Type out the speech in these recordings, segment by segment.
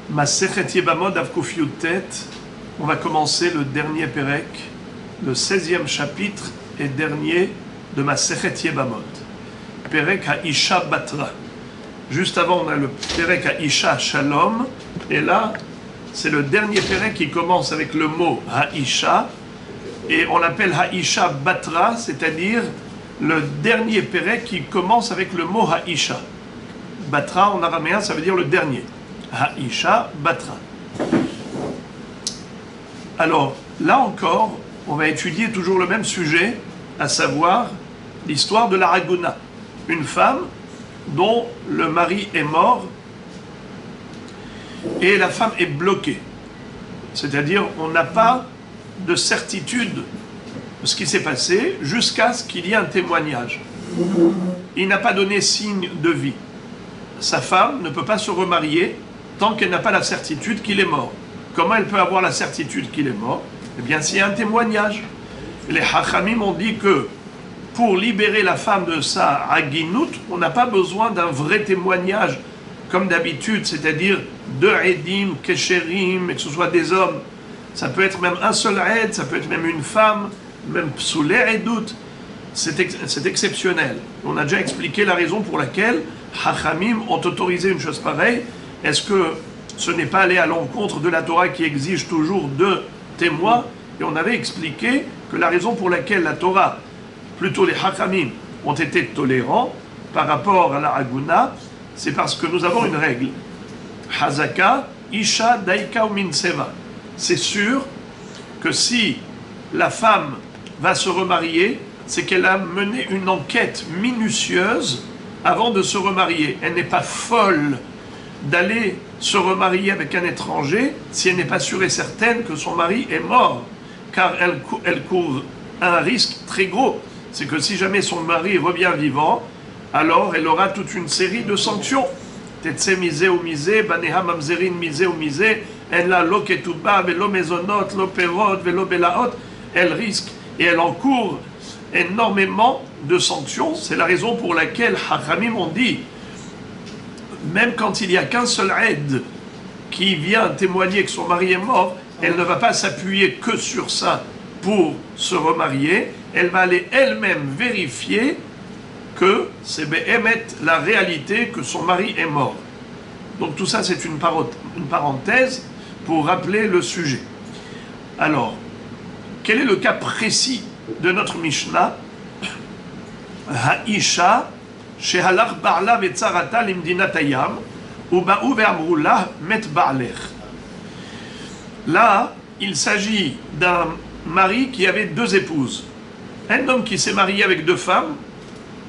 Masechet Yebamot Avkuf Yutet, on va commencer le dernier Pérek, le 16e chapitre et dernier de Masechet Yebamot. Pérek Haisha Batra. Juste avant, on a le Pérek Haisha Shalom, et là, c'est le dernier Pérek qui commence avec le mot Haisha, et on l'appelle Haisha Batra, c'est-à-dire le dernier Pérek qui commence avec le mot Haisha. Batra en araméen, ça veut dire le dernier. Haisha Batra. Alors, là encore, on va étudier toujours le même sujet, à savoir l'histoire de la Raguna, une femme dont le mari est mort et la femme est bloquée. C'est-à-dire, on n'a pas de certitude de ce qui s'est passé jusqu'à ce qu'il y ait un témoignage. Il n'a pas donné signe de vie. Sa femme ne peut pas se remarier tant qu'elle n'a pas la certitude qu'il est mort. Comment elle peut avoir la certitude qu'il est mort? Eh bien, s'il y a un témoignage. Les Hachamim ont dit que pour libérer la femme de sa Haginout, on n'a pas besoin d'un vrai témoignage comme d'habitude, c'est-à-dire deux Edim, Kesherim, et que ce soit des hommes. Ça peut être même un seul Ed, ça peut être même une femme, même Psoulé Edout. C'est exceptionnel. On a déjà expliqué la raison pour laquelle Hachamim ont autorisé une chose pareille. Est-ce que ce n'est pas aller à l'encontre de la Torah qui exige toujours deux témoins? Et on avait expliqué que la raison pour laquelle la Torah, plutôt les Hachamim, ont été tolérants par rapport à la Haguna, c'est parce que nous avons une règle. Hazaka, Isha, Daika ou Minseva. C'est sûr que si la femme va se remarier, c'est qu'elle a mené une enquête minutieuse avant de se remarier. Elle n'est pas folle d'aller se remarier avec un étranger si elle n'est pas sûre et certaine que son mari est mort, car elle court un risque très gros. C'est que si jamais son mari revient vivant, alors elle aura toute une série de sanctions. Tetse misé ou misé, baneha mamzerin misé ou misé, en la lo ketuba, velo mezonot, lo perot, velo belaot. Elle risque et elle encourt énormément de sanctions. C'est la raison pour laquelle Hachamim ont dit, même quand il n'y a qu'un seul aide qui vient témoigner que son mari est mort, elle ne va pas s'appuyer que sur ça pour se remarier. Elle va aller elle-même vérifier que c'est la réalité, que son mari est mort. Donc tout ça, c'est une parenthèse pour rappeler le sujet. Alors, quel est le cas précis de notre Mishnah? Haisha shehalach ba'ala vetzarata limdinat hayam uba'u ve'amru lah met ba'alech. Là, il s'agit d'un mari qui avait deux épouses. Un homme qui s'est marié avec deux femmes,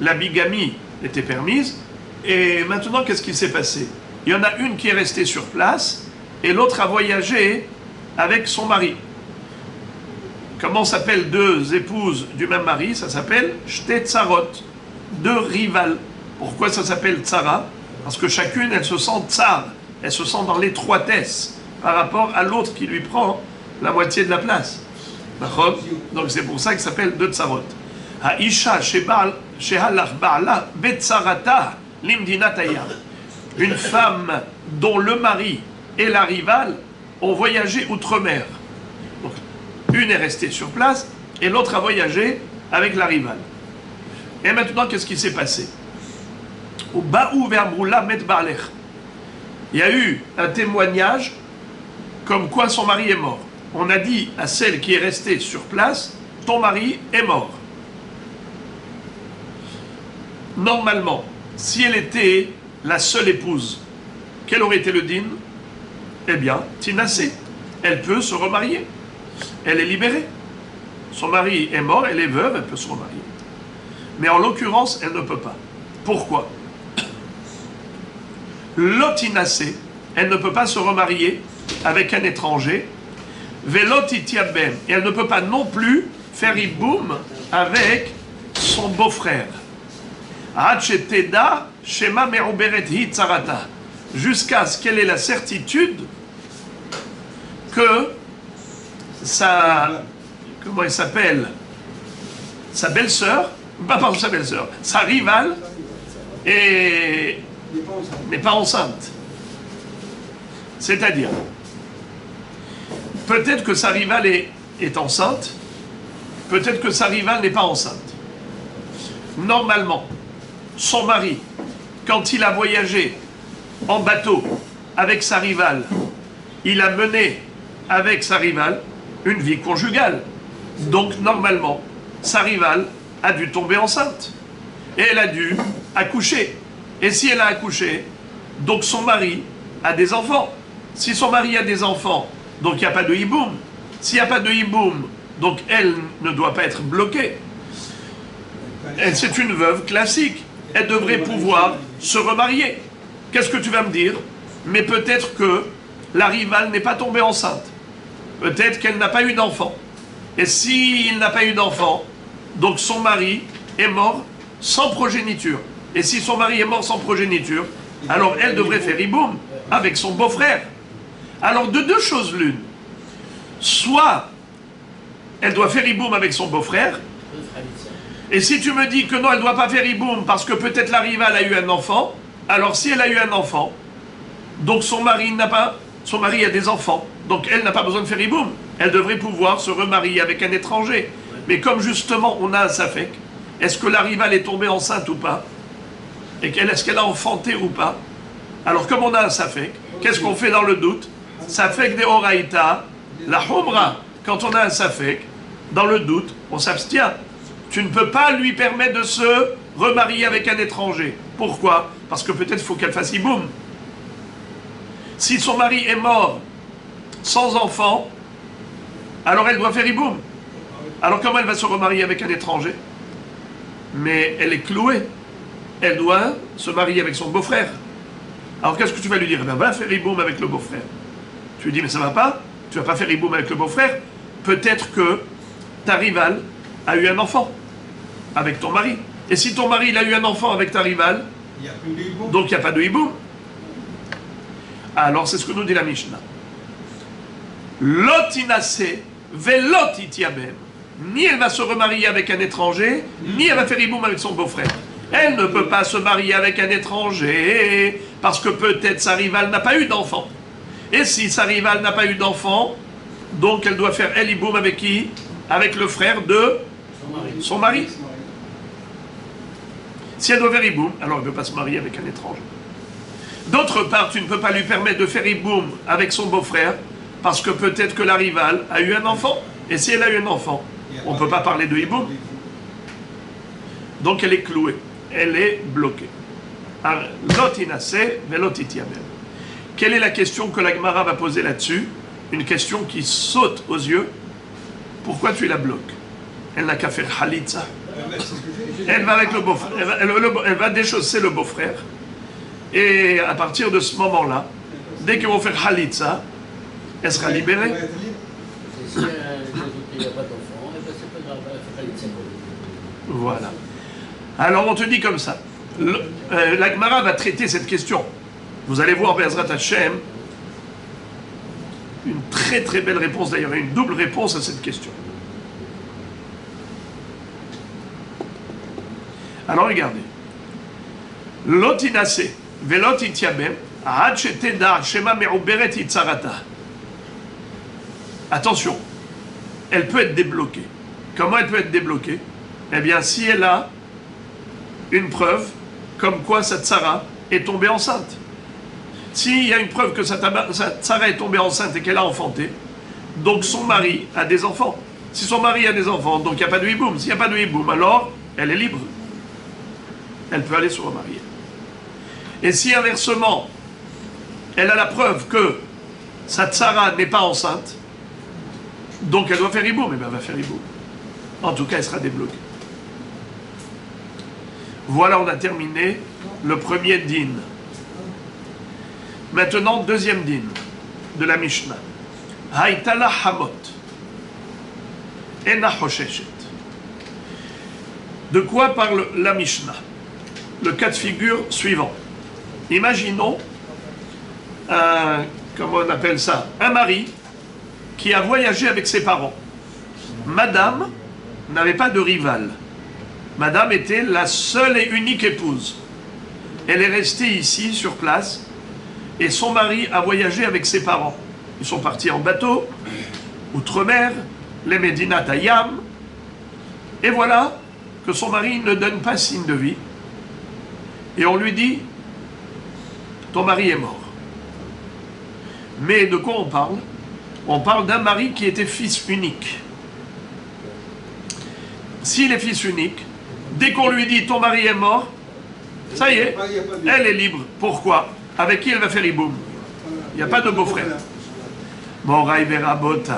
la bigamie était permise, et maintenant qu'est-ce qui s'est passé? Il y en a une qui est restée sur place, et l'autre a voyagé avec son mari. Comment s'appellent deux épouses du même mari? Ça s'appelle Shte Tsarot, deux rivales. Pourquoi ça s'appelle Tsara? Parce que chacune, elle se sent tsar, elle se sent dans l'étroitesse par rapport à l'autre qui lui prend la moitié de la place. Donc c'est pour ça que ça s'appelle deux Tsarot. Haisha shehalach ba'ala betzarata limdinat hayam. Une femme dont le mari et la rivale ont voyagé outre-mer. Donc, une est restée sur place et l'autre a voyagé avec la rivale. Et maintenant, qu'est-ce qui s'est passé? Au Ba'ou ve'amroula met ba'alech. Il y a eu un témoignage comme quoi son mari est mort. On a dit à celle qui est restée sur place, ton mari est mort. Normalement, si elle était la seule épouse, quel aurait été le din? Eh bien, Tinassé, elle peut se remarier. Elle est libérée. Son mari est mort, elle est veuve, elle peut se remarier. Mais en l'occurrence, elle ne peut pas. Pourquoi? L'otinassé, elle ne peut pas se remarier avec un étranger. Velotitiabem, et elle ne peut pas non plus faire iboum avec son beau-frère. Hacheteda shema me'uberet hi tsarata, jusqu'à ce qu'elle ait la certitude que sa, comment elle s'appelle, sa belle-sœur, pas pardon, sa belle-sœur, sa rivale n'est pas enceinte. C'est-à-dire, peut-être que sa rivale est enceinte, peut-être que sa rivale n'est pas enceinte. Normalement, son mari, quand il a voyagé en bateau avec sa rivale, il a mené avec sa rivale une vie conjugale. Donc, normalement, sa rivale a dû tomber enceinte. Et elle a dû accoucher. Et si elle a accouché, donc son mari a des enfants. Si son mari a des enfants, donc il n'y a pas de hiboum. S'il n'y a pas de hiboum, donc elle ne doit pas être bloquée. C'est une veuve classique. Elle devrait pouvoir se remarier. Qu'est-ce que tu vas me dire? Mais peut-être que la rivale n'est pas tombée enceinte. Peut-être qu'elle n'a pas eu d'enfant. Et s'il n'a pas eu d'enfant, donc son mari est mort sans progéniture. Et si son mari est mort sans progéniture, alors elle devrait faire hiboum avec son beau-frère. Alors de deux choses l'une. Soit elle doit faire hiboum avec son beau-frère. Et si tu me dis que non, elle ne doit pas faire hiboum parce que peut-être la rivale a eu un enfant, alors si elle a eu un enfant, donc son mari a des enfants, donc elle n'a pas besoin de faire hiboum. Elle devrait pouvoir se remarier avec un étranger. Mais comme justement on a un safek, est-ce que la rivale est tombée enceinte ou pas? Et est-ce qu'elle a enfanté ou pas? Alors comme on a un safek, qu'est-ce qu'on fait dans le doute? Safek de oraïta, la humra. Quand on a un safek, dans le doute, on s'abstient. Tu ne peux pas lui permettre de se remarier avec un étranger. Pourquoi? Parce que peut-être il faut qu'elle fasse hiboum. Si son mari est mort sans enfant, alors elle doit faire hiboum. Alors comment elle va se remarier avec un étranger? Mais elle est clouée. Elle doit se marier avec son beau-frère. Alors qu'est-ce que tu vas lui dire? Eh bien, va faire hiboum avec le beau-frère. Tu lui dis, mais ça va pas? Tu vas pas faire hiboum avec le beau-frère? Peut-être que ta rivale a eu un enfant avec ton mari. Et si ton mari il a eu un enfant avec ta rivale, donc il n'y a pas de hiboum. Alors c'est ce que nous dit la Mishnah. Lotinase velotitiabem. Ni elle va se remarier avec un étranger, ni elle va faire hiboum avec son beau-frère. Elle ne peut pas se marier avec un étranger parce que peut-être sa rivale n'a pas eu d'enfant. Et si sa rivale n'a pas eu d'enfant, donc elle doit faire el hiboum avec qui? Avec le frère de son mari. Si elle doit faire hiboum, alors elle ne peut pas se marier avec un étranger. D'autre part, tu ne peux pas lui permettre de faire hiboum avec son beau-frère parce que peut-être que la rivale a eu un enfant. Et si elle a eu un enfant, on ne peut pas parler de hiboum. Donc elle est clouée, elle est bloquée. Quelle est la question que la Gemara va poser là-dessus? Une question qui saute aux yeux. Pourquoi tu la bloques? Elle n'a qu'à faire halitza. Elle va avec le beau-frère, elle va déchausser le beau-frère. Et à partir de ce moment-là, dès qu'ils vont faire halitza, elle sera libérée. Voilà. Alors on te dit comme ça. La Gemara va traiter cette question. Vous allez voir Be'ezrat Hashem une très très belle réponse, d'ailleurs une double réponse à cette question. Alors regardez. Lotinase velotitiabem ad shetedar shema me'uberet itzarata. Attention, elle peut être débloquée. Comment elle peut être débloquée? Eh bien, si elle a une preuve comme quoi sa tsara est tombée enceinte. S'il y a une preuve que sa tsara est tombée enceinte et qu'elle a enfanté, donc son mari a des enfants. Si son mari a des enfants, donc il n'y a pas de hiboum. S'il n'y a pas de hiboum, alors elle est libre. Elle peut aller se remarier. Et si inversement, elle a la preuve que sa tsara n'est pas enceinte, donc elle doit faire hiboum, et bien elle va faire hiboum. En tout cas, elle sera débloquée. Voilà, on a terminé le premier din. Maintenant, deuxième din de la Mishnah. Haïtala hamot. Ena hosheshet. De quoi parle la Mishnah? Le cas de figure suivant. Imaginons comment on appelle ça? Un mari qui a voyagé avec ses parents. Madame n'avait pas de rival. Madame était la seule et unique épouse. Elle est restée ici, sur place, et son mari a voyagé avec ses parents. Ils sont partis en bateau, outre-mer, les Medinat Hayam, et voilà que son mari ne donne pas signe de vie. Et on lui dit, ton mari est mort. Mais de quoi on parle? On parle d'un mari qui était fils unique. S'il est fils unique, dès qu'on lui dit ton mari est mort, ça y est, elle est libre. Pourquoi? Avec qui elle va faire hiboum? Il n'y a pas de beau-frère. Moraï Verabotaï.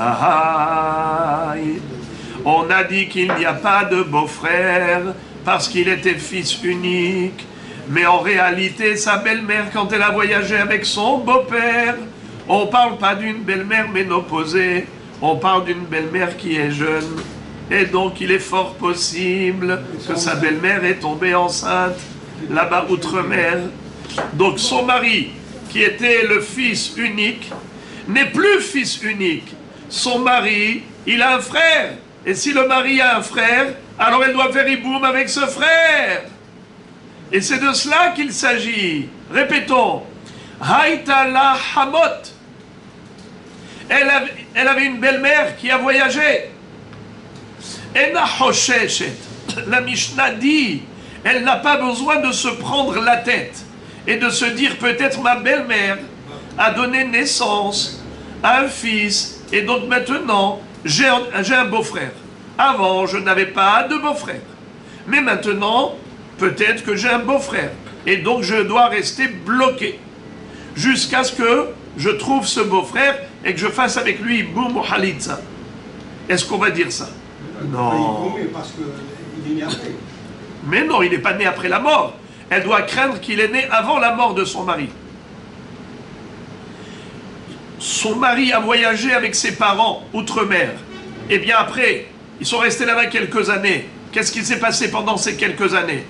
On a dit qu'il n'y a pas de beau-frère parce qu'il était fils unique. Mais en réalité, sa belle-mère, quand elle a voyagé avec son beau-père, on ne parle pas d'une belle-mère ménopausée, on parle d'une belle-mère qui est jeune. Et donc, il est fort possible que sa belle-mère est tombée enceinte là-bas outre-mer. Donc, son mari, qui était le fils unique, n'est plus fils unique. Son mari, il a un frère. Et si le mari a un frère, alors elle doit faire hiboum avec ce frère. Et c'est de cela qu'il s'agit. Répétons. Haïta la hamot. Elle avait une belle-mère qui a voyagé. Ena hosheshet. La Mishnah dit, elle n'a pas besoin de se prendre la tête et de se dire peut-être ma belle-mère a donné naissance à un fils et donc maintenant j'ai un beau-frère. Avant, je n'avais pas de beau-frère. Mais maintenant, peut-être que j'ai un beau-frère. Et donc, je dois rester bloqué. Jusqu'à ce que je trouve ce beau-frère et que je fasse avec lui boum ou halitza. Est-ce qu'on va dire ça? Non. Parce qu'il est né après. Mais non, il n'est pas né après la mort. Elle doit craindre qu'il est né avant la mort de son mari. Son mari a voyagé avec ses parents outre-mer. Et bien après, ils sont restés là-bas quelques années. Qu'est-ce qui s'est passé pendant ces quelques années?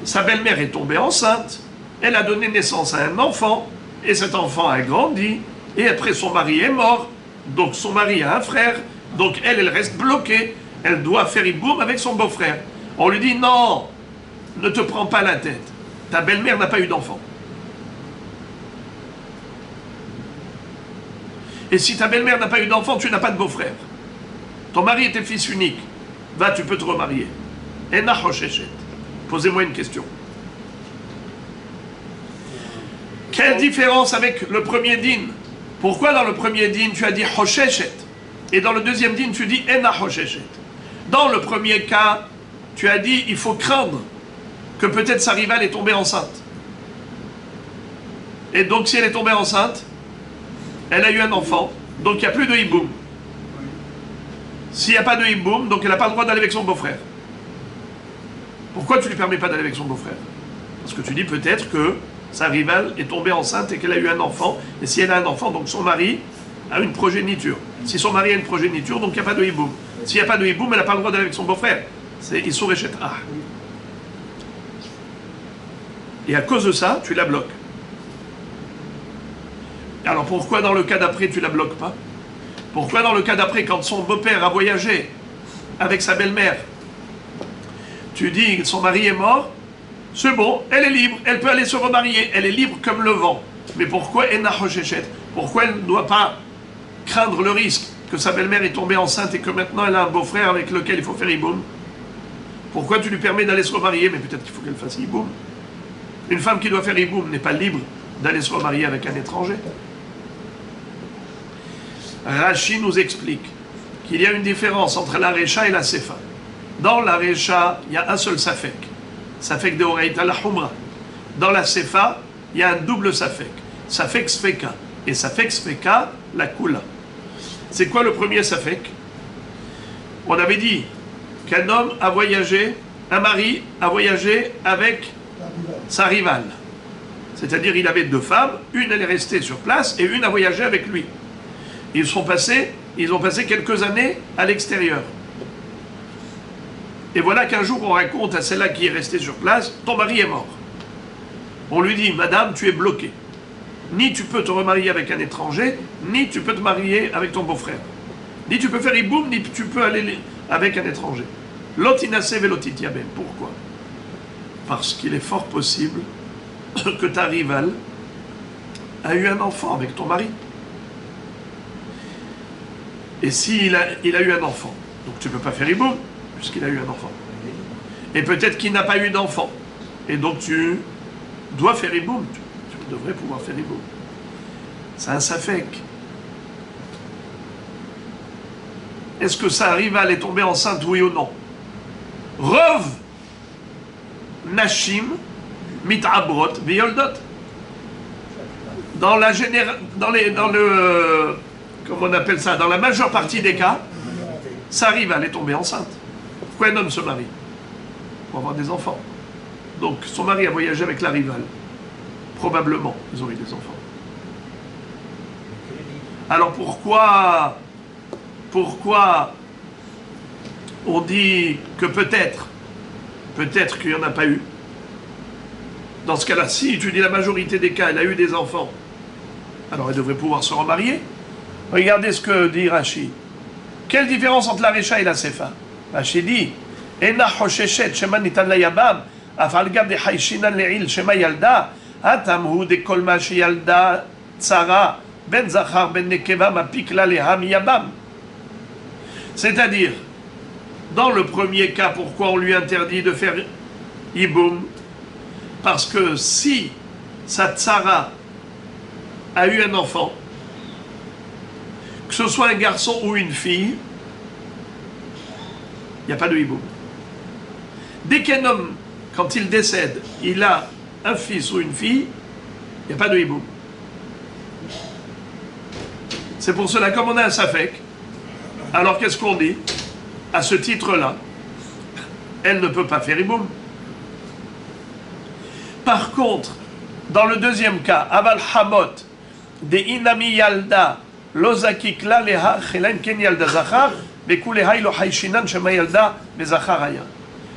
Sa belle-mère est tombée enceinte. Elle a donné naissance à un enfant. Et cet enfant a grandi. Et après, son mari est mort. Donc son mari a un frère. Donc elle reste bloquée. Elle doit faire hiboum avec son beau-frère. On lui dit non, ne te prends pas la tête. Ta belle-mère n'a pas eu d'enfant. Et si ta belle-mère n'a pas eu d'enfant, tu n'as pas de beau-frère. Ton mari était fils unique. Va, tu peux te remarier. Ena hosheshet. Posez-moi une question. Quelle différence avec le premier din? Pourquoi dans le premier din tu as dit hosheshet et dans le deuxième din tu dis ena hosheshet? Dans le premier cas, tu as dit il faut craindre que peut-être sa rivale est tombée enceinte. Et donc si elle est tombée enceinte, elle a eu un enfant, donc il n'y a plus de hiboum. S'il n'y a pas de hiboum, donc elle n'a pas le droit d'aller avec son beau-frère. Pourquoi tu ne lui permets pas d'aller avec son beau-frère? Parce que tu dis peut-être que sa rivale est tombée enceinte et qu'elle a eu un enfant, et si elle a un enfant, donc son mari a une progéniture. Si son mari a une progéniture, donc il n'y a pas de hiboum. S'il n'y a pas de hiboum, elle n'a pas le droit d'aller avec son beau-frère. C'est Issur Eshet Ah. Et à cause de ça, tu la bloques. Alors pourquoi dans le cas d'après, tu la bloques pas? Pourquoi dans le cas d'après, quand son beau-père a voyagé avec sa belle-mère, tu dis que son mari est mort, c'est bon, elle est libre, elle peut aller se remarier, elle est libre comme le vent. Mais pourquoi Ena Hosheshet? Pourquoi elle ne doit pas craindre le risque que sa belle-mère est tombée enceinte et que maintenant elle a un beau-frère avec lequel il faut faire hiboum? Pourquoi tu lui permets d'aller se remarier? Mais peut-être qu'il faut qu'elle fasse hiboum. Une femme qui doit faire hiboum n'est pas libre d'aller se remarier avec un étranger. Rashi nous explique qu'il y a une différence entre la Recha et la Sefa. Dans la Recha, il y a un seul Safek. Safek de Horeita la Humra. Dans la Sefa, il y a un double Safek. Safek Sfeka. Et Safek Sfeka, la Kula. C'est quoi le premier Safek? On avait dit qu'un homme a voyagé, un mari a voyagé avec sa rivale. C'est-à-dire il avait deux femmes, une elle est restée sur place et une a voyagé avec lui. Ils ont passé quelques années à l'extérieur. Et voilà qu'un jour on raconte à celle-là qui est restée sur place, ton mari est mort. On lui dit, madame, tu es bloquée. Ni tu peux te remarier avec un étranger, ni tu peux te marier avec ton beau-frère. Ni tu peux faire hiboum, ni tu peux aller avec un étranger. Lotinase velotitiabem. Pourquoi? Parce qu'il est fort possible que ta rivale a eu un enfant avec ton mari. Et s'il a eu un enfant, donc tu ne peux pas faire hiboum, puisqu'il a eu un enfant. Et peut-être qu'il n'a pas eu d'enfant. Et donc tu dois faire hiboum. Tu devrais pouvoir faire hiboum. C'est un safek. Est-ce que ça arrive à aller tomber enceinte, oui ou non? Rov Nashim Mitabrot Violdot. Dans le comment on appelle ça, dans la majeure partie des cas, ça arrive à aller tomber enceinte. Pourquoi un homme se marie? Pour avoir des enfants. Donc son mari a voyagé avec la rivale. Probablement, ils ont eu des enfants. Alors pourquoi on dit que peut-être qu'il n'y en a pas eu? Dans ce cas-là, si tu dis la majorité des cas, elle a eu des enfants, alors elle devrait pouvoir se remarier. Regardez ce que dit Rashi. Quelle différence entre la Recha et la Sefa? Rashi dit Ena hosheshet shema nitan la yabam afal gab de haishinan le'il shema yalda atamhu de kol ma sheyalda tsara ben zachar ben nekeva mapik la leham yabam. C'est-à-dire, dans le premier cas, pourquoi on lui interdit de faire hiboum? Parce que si sa tsara a eu un enfant, que ce soit un garçon ou une fille, il n'y a pas de hiboum. Dès qu'un homme, quand il décède, il a un fils ou une fille, il n'y a pas de hiboum. C'est pour cela, comme on a un safek, alors qu'est-ce qu'on dit? À ce titre-là, elle ne peut pas faire hiboum. Par contre, dans le deuxième cas, Aval Hamot, de Inami Yalda, Lozakikla Leha, Chelen Ken Yalda Zachar, Bekuleha Ilo Haishinan Shema Yalda, Bezacharaya.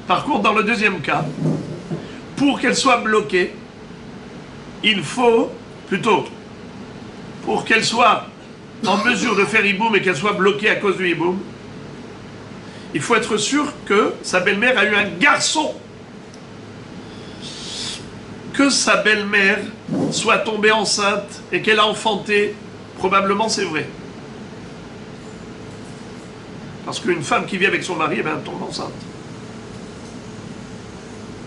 Par contre, dans le deuxième cas, pour qu'elle soit bloquée, il faut, plutôt, pour qu'elle soit en mesure de faire hiboum et qu'elle soit bloquée à cause du hiboum, il faut être sûr que sa belle-mère a eu un garçon. Que sa belle-mère soit tombée enceinte et qu'elle a enfanté, probablement c'est vrai. Parce qu'une femme qui vit avec son mari, elle tombe enceinte.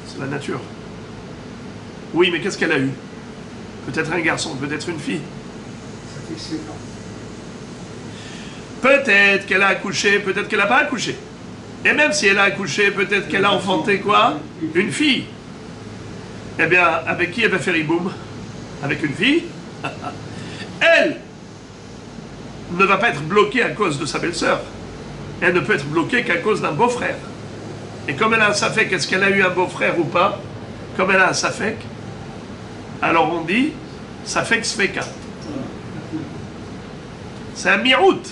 C'est la nature. Oui, mais qu'est-ce qu'elle a eu? Peut-être un garçon, peut-être une fille. Ça fait 5 ans. Peut-être qu'elle a accouché, peut-être qu'elle n'a pas accouché. Et même si elle a accouché, peut-être qu'elle a enfanté quoi? Une fille. Eh bien, avec qui elle va faire hiboum? Avec une fille? Elle ne va pas être bloquée à cause de sa belle-sœur. Elle ne peut être bloquée qu'à cause d'un beau-frère. Et comme elle a un safek, est-ce qu'elle a eu un beau-frère ou pas? Comme elle a un safek, alors on dit safek sfeka. C'est un mirout.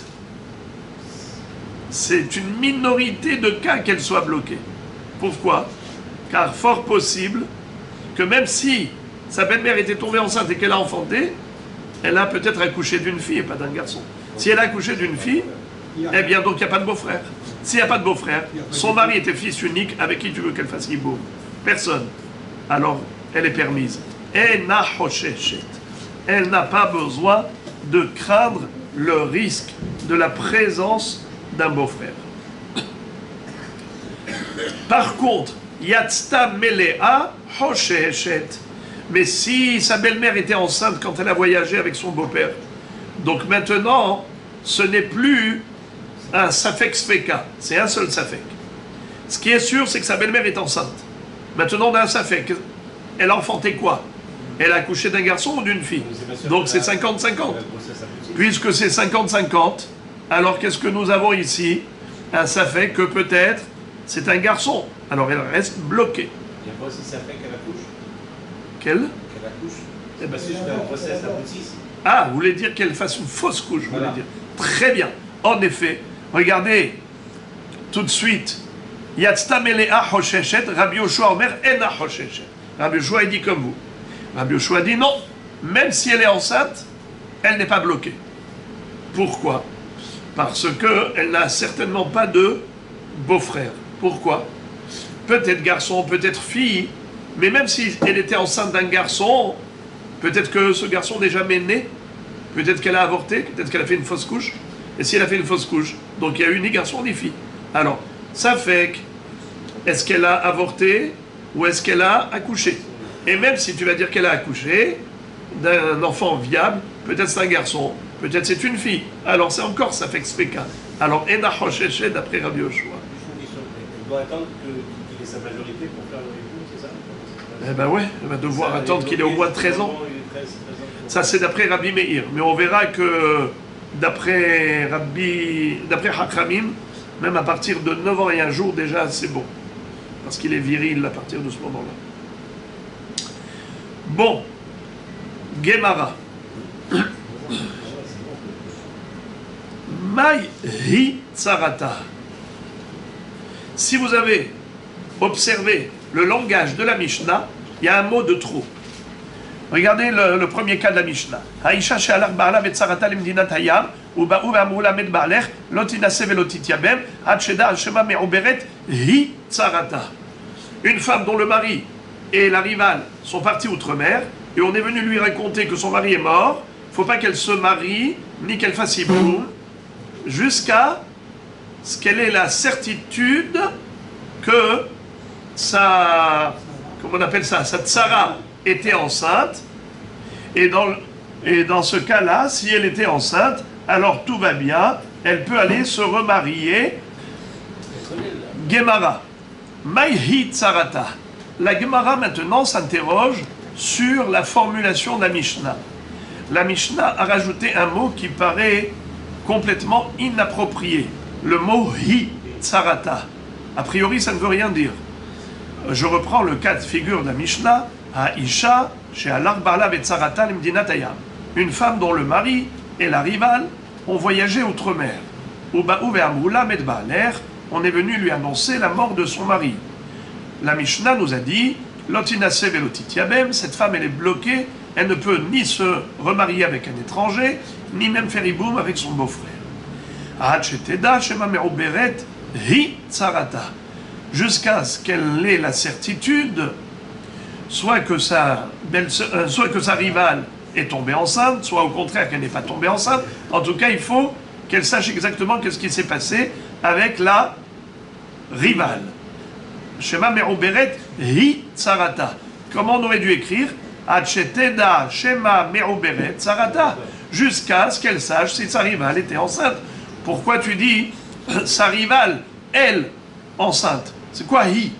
C'est une minorité de cas qu'elle soit bloquée. Pourquoi? Car fort possible que même si sa belle-mère était tombée enceinte et qu'elle a enfanté, elle a peut-être accouché d'une fille et pas d'un garçon. Si elle a accouché d'une fille, eh bien donc il n'y a pas de beau-frère. S'il n'y a pas de beau-frère, son mari était fils unique, avec qui tu veux qu'elle fasse hiboum? Personne. Alors, elle est permise. Elle n'a pas besoin de craindre le risque de la présence d'un beau-frère. Par contre, Yatzta Melea Hosheshet. Mais si sa belle-mère était enceinte quand elle a voyagé avec son beau-père, donc maintenant, ce n'est plus un Safek Sfeka, c'est un seul Safek. Ce qui est sûr, c'est que sa belle-mère est enceinte. Maintenant, on a un Safek. Elle a enfanté quoi? Elle a accouché d'un garçon ou d'une fille? Donc c'est 50-50. Puisque c'est 50-50, alors qu'est-ce que nous avons ici? Un Safek que peut-être c'est un garçon. Alors elle reste bloquée. Il n'y a pas aussi Safek qu'elle accouche? Quelle? Qu'elle accouche. Eh bien, c'est juste la grossesse aboutisse. Ah, vous voulez dire qu'elle fasse une fausse couche, vous voulez dire. Très bien. En effet, regardez, tout de suite, Yatzta Melea Hosheshet, Rabbi Yoshua Omer Ena Hosheshet. Rabbi Yoshua, il dit comme vous. Rabbi Yoshua dit non, même si elle est enceinte, elle n'est pas bloquée. Pourquoi? Parce qu'elle n'a certainement pas de beau-frère. Pourquoi? Peut-être garçon, peut-être fille, mais même si elle était enceinte d'un garçon, Peut-être que ce garçon n'est jamais né. Peut-être qu'elle a avorté. Peut-être qu'elle a fait une fausse couche. Et si elle a fait une fausse couche, donc il y a eu ni garçon ni fille. Alors, ça fait que, est-ce qu'elle a avorté ou est-ce qu'elle a accouché? Et même si tu vas dire qu'elle a accouché d'un enfant viable, peut-être c'est un garçon, peut-être c'est une fille. Alors c'est encore ça fait expliquer. Alors, Ena Hosheche d'après Rabbi Yoshua. Elle doit attendre qu'il ait sa majorité pour faire le époux, c'est ça? Eh ben ouais, elle va devoir attendre qu'il ait au moins 13 ans. Ça c'est d'après Rabbi Meir. Mais on verra que d'après Hakramim, même à partir de 9 ans et un jour déjà c'est bon. Parce qu'il est viril à partir de ce moment-là. Bon, Gemara. Mai hi tsarata. Si vous avez observé le langage de la Mishnah, il y a un mot de trop. Regardez le premier cas de la Mishnah. Haïcha she'alach ba'ala ve'tzarata limdinat hayam uba'u ve'amru lamed ba'alech lo tinase ve'lo tityabem ad sheda al shema me'oberet hi tsarata. Une femme dont le mari et la rivale sont partis outre-mer et on est venu lui raconter que son mari est mort, il ne faut pas qu'elle se marie ni qu'elle fasse hiboum jusqu'à ce qu'elle ait la certitude que sa, comment on appelle ça, sa tsara était enceinte, et dans ce cas-là, si elle était enceinte, alors tout va bien, elle peut aller se remarier. Gemara, Maïhi Tsarata. La Gemara maintenant s'interroge sur la formulation de la Mishnah. La Mishnah a rajouté un mot qui paraît complètement inapproprié, le mot hi tsarata. A priori, ça ne veut rien dire. Je reprends le cas de figure de la Mishnah. Haïcha, chez Alach Barla Betsarata Limdinat Hayam. Une femme dont le mari et la rivale ont voyagé outre-mer. Uba'u ve'amrula med ba'aler, on est venu lui annoncer la mort de son mari. La Mishnah nous a dit, Lotinase ve'lotitiabem, cette femme elle est bloquée, elle ne peut ni se remarier avec un étranger, ni même faire hiboum avec son beau-frère. Hacheteda shema me'oberet hi tsarata. Jusqu'à ce qu'elle ait la certitude soit que sa rivale est tombée enceinte, soit au contraire qu'elle n'est pas tombée enceinte. En tout cas, il faut qu'elle sache exactement qu'est-ce qui s'est passé avec la rivale. Shema me'oberet hi tsarata. Comment on aurait dû écrire? Hacheteda shema me'oberet tsarata. Jusqu'à ce qu'elle sache si sa rivale était enceinte. Pourquoi tu dis sa rivale, elle, enceinte? C'est quoi hi?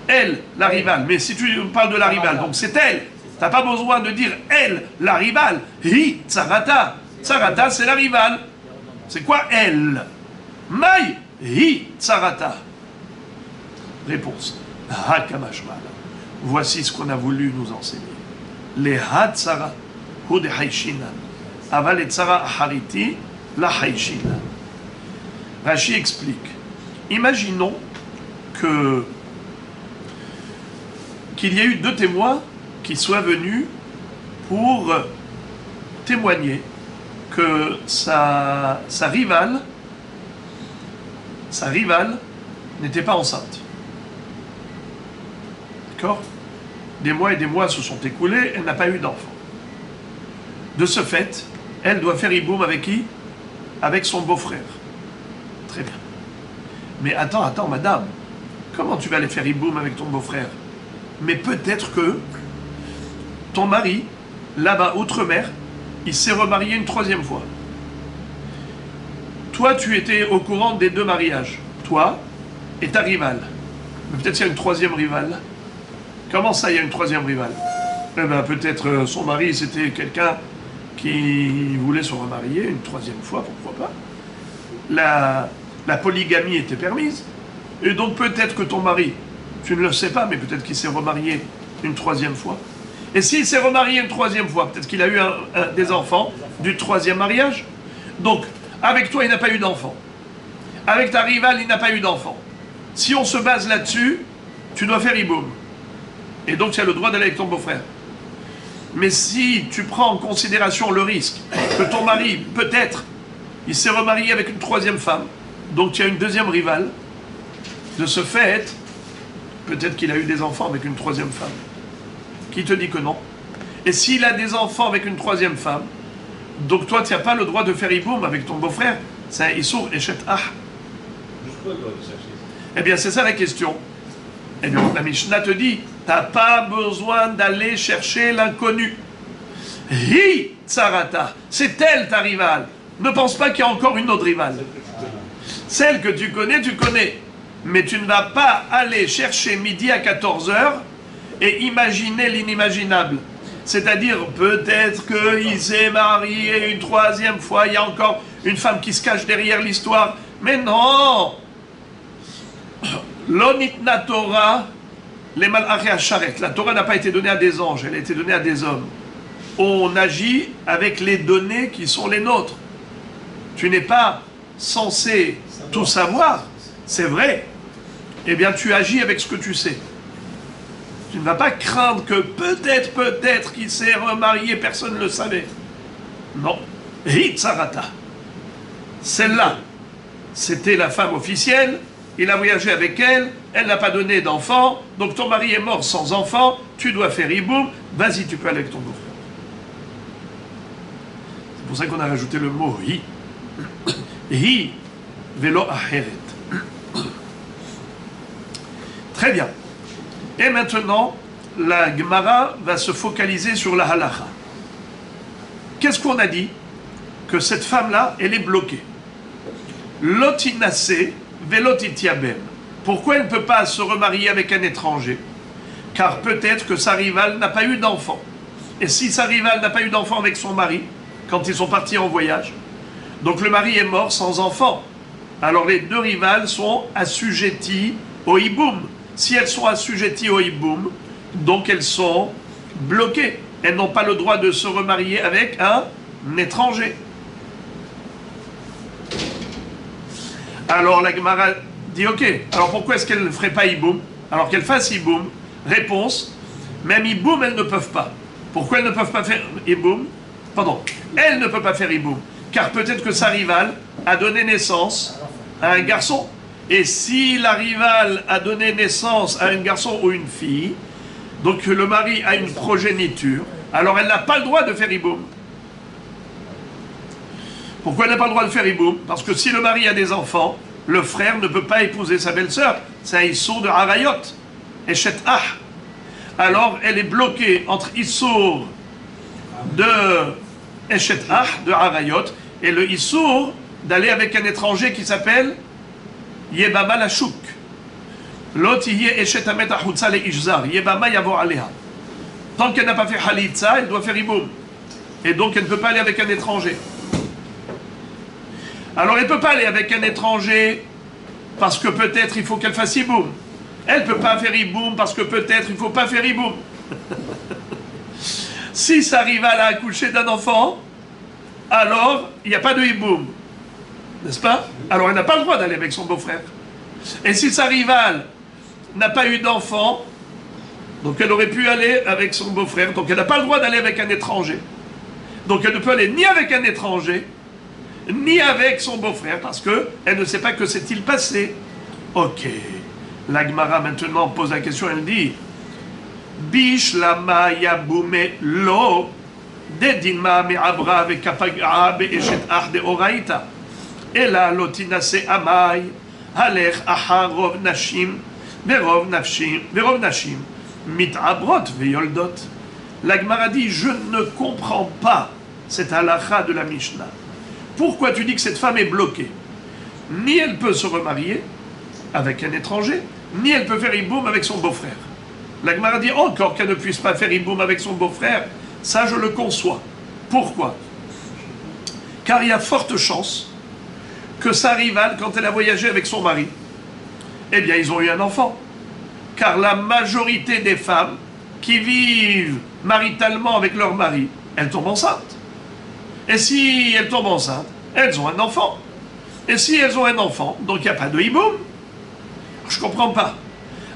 Elle, la rivale. Mais si tu parles de la rivale, donc c'est elle. Tu n'as pas besoin de dire elle, la rivale. Hi, tsarata. Tsarata, c'est la rivale. C'est quoi elle? Maï, hi, tsarata. Réponse. Hakamashmal. Voici ce qu'on a voulu nous enseigner. Les hatsara, hu de haishinan. Aval et tsara hariti, la haishinan. Rashi explique. Imaginons qu'il y a eu deux témoins qui soient venus pour témoigner que sa rivale n'était pas enceinte. D'accord? Des mois et des mois se sont écoulés, elle n'a pas eu d'enfant. De ce fait, elle doit faire hiboum avec qui? Avec son beau-frère. Très bien. Mais attends, madame, comment tu vas aller faire hiboum avec ton beau-frère? Mais peut-être que ton mari, là-bas, outre-mer, il s'est remarié une troisième fois. Toi, tu étais au courant des deux mariages. Toi et ta rivale. Mais peut-être qu'il y a une troisième rivale. Comment ça, il y a une troisième rivale? Eh bien, peut-être son mari, c'était quelqu'un qui voulait se remarier une troisième fois, pourquoi pas. La polygamie était permise. Et donc peut-être que ton mari, tu ne le sais pas, mais peut-être qu'il s'est remarié une troisième fois. Et s'il s'est remarié une troisième fois, peut-être qu'il a eu des enfants du troisième mariage. Donc, avec toi, il n'a pas eu d'enfant. Avec ta rivale, il n'a pas eu d'enfant. Si on se base là-dessus, tu dois faire hiboum. Et donc, tu as le droit d'aller avec ton beau-frère. Mais si tu prends en considération le risque que ton mari, peut-être, il s'est remarié avec une troisième femme, donc tu as une deuxième rivale, de ce fait, peut-être qu'il a eu des enfants avec une troisième femme. Qui te dit que non? Et s'il a des enfants avec une troisième femme, donc toi, tu n'as pas le droit de faire hiboum avec ton beau-frère. C'est un issour eshet ah. Jusqu'où elle doit aller chercher ça? Eh bien, c'est ça la question. Eh bien, la Mishnah te dit, tu n'as pas besoin d'aller chercher l'inconnu. Hi tsarata, c'est elle ta rivale. Ne pense pas qu'il y a encore une autre rivale. Celle que tu connais, tu connais. Mais tu ne vas pas aller chercher midi à 14h et imaginer l'inimaginable. C'est-à-dire, peut-être qu'il s'est marié une troisième fois, il y a encore une femme qui se cache derrière l'histoire. Mais non! L'onitna Torah, les malaché sharet. La Torah n'a pas été donnée à des anges, elle a été donnée à des hommes. On agit avec les données qui sont les nôtres. Tu n'es pas censé tout savoir, c'est vrai. Eh bien, tu agis avec ce que tu sais. Tu ne vas pas craindre que peut-être qu'il s'est remarié, personne ne le savait. Non. Hitzarata. Celle-là, c'était la femme officielle, il a voyagé avec elle, elle n'a pas donné d'enfant, donc ton mari est mort sans enfant, tu dois faire hiboum, vas-y, tu peux aller avec ton beau-frère. C'est pour ça qu'on a rajouté le mot hi. Hi, velo aheret. Très bien. Et maintenant, la Gemara va se focaliser sur la halacha. Qu'est-ce qu'on a dit? Que cette femme-là, elle est bloquée. Lotinase, velotitiabem. Pourquoi elle ne peut pas se remarier avec un étranger? Car peut-être que sa rivale n'a pas eu d'enfant. Et si sa rivale n'a pas eu d'enfant avec son mari, quand ils sont partis en voyage, donc le mari est mort sans enfant, alors les deux rivales sont assujetties au hiboum. Si elles sont assujetties au hiboum, donc elles sont bloquées. Elles n'ont pas le droit de se remarier avec un étranger. Alors la Gemara dit ok, alors pourquoi est-ce qu'elles ne feraient pas hiboum? Alors qu'elles fassent hiboum. Réponse, même hiboum elles ne peuvent pas. Pourquoi elles ne peuvent pas faire hiboum? Pardon, elle ne peut pas faire hiboum. Car peut-être que sa rivale a donné naissance à un garçon. Et si la rivale a donné naissance à un garçon ou une fille, donc le mari a une progéniture, alors elle n'a pas le droit de faire hiboum. Pourquoi elle n'a pas le droit de faire hiboum? Parce que si le mari a des enfants, le frère ne peut pas épouser sa belle-sœur. C'est un issour de harayot, eshet ah. Alors elle est bloquée entre issour de eshet ah, de harayot, et le issour d'aller avec un étranger qui s'appelle Yebama la chouk. L'autre y est eshet amet achutza le ishzar. Yebama yavo aleha. Tant qu'elle n'a pas fait halitza, elle doit faire hiboum. Et donc elle ne peut pas aller avec un étranger. Alors elle ne peut pas aller avec un étranger parce que peut-être il faut qu'elle fasse hiboum. Elle ne peut pas faire hiboum parce que peut-être il ne faut pas faire hiboum. Si sa rivale a accouché d'un enfant, alors il n'y a pas de hiboum. N'est-ce pas? Alors elle n'a pas le droit d'aller avec son beau-frère. Et si sa rivale n'a pas eu d'enfant, donc elle aurait pu aller avec son beau-frère, donc elle n'a pas le droit d'aller avec un étranger. Donc elle ne peut aller ni avec un étranger, ni avec son beau-frère, parce qu'elle ne sait pas que s'est-il passé. Ok. La Gemara maintenant pose la question, elle dit Bish lama yaboume lo dedinma me abra ve kapaga be eshet ah de oraita. Ela lotinase amai halech achar rov nashim verov nashim mitabrot veyoldot. La Gemara dit je ne comprends pas cette halakha de la Mishnah. Pourquoi tu dis que cette femme est bloquée? Ni elle peut se remarier avec un étranger, ni elle peut faire hiboum avec son beau-frère. La Gemara dit encore qu'elle ne puisse pas faire hiboum avec son beau-frère. Ça, je le conçois. Pourquoi? Car il y a forte chance que sa rivale, quand elle a voyagé avec son mari, eh bien, ils ont eu un enfant. Car la majorité des femmes qui vivent maritalement avec leur mari, elles tombent enceintes. Et si elles tombent enceintes, elles ont un enfant. Et si elles ont un enfant, donc il n'y a pas de hiboum. Je ne comprends pas.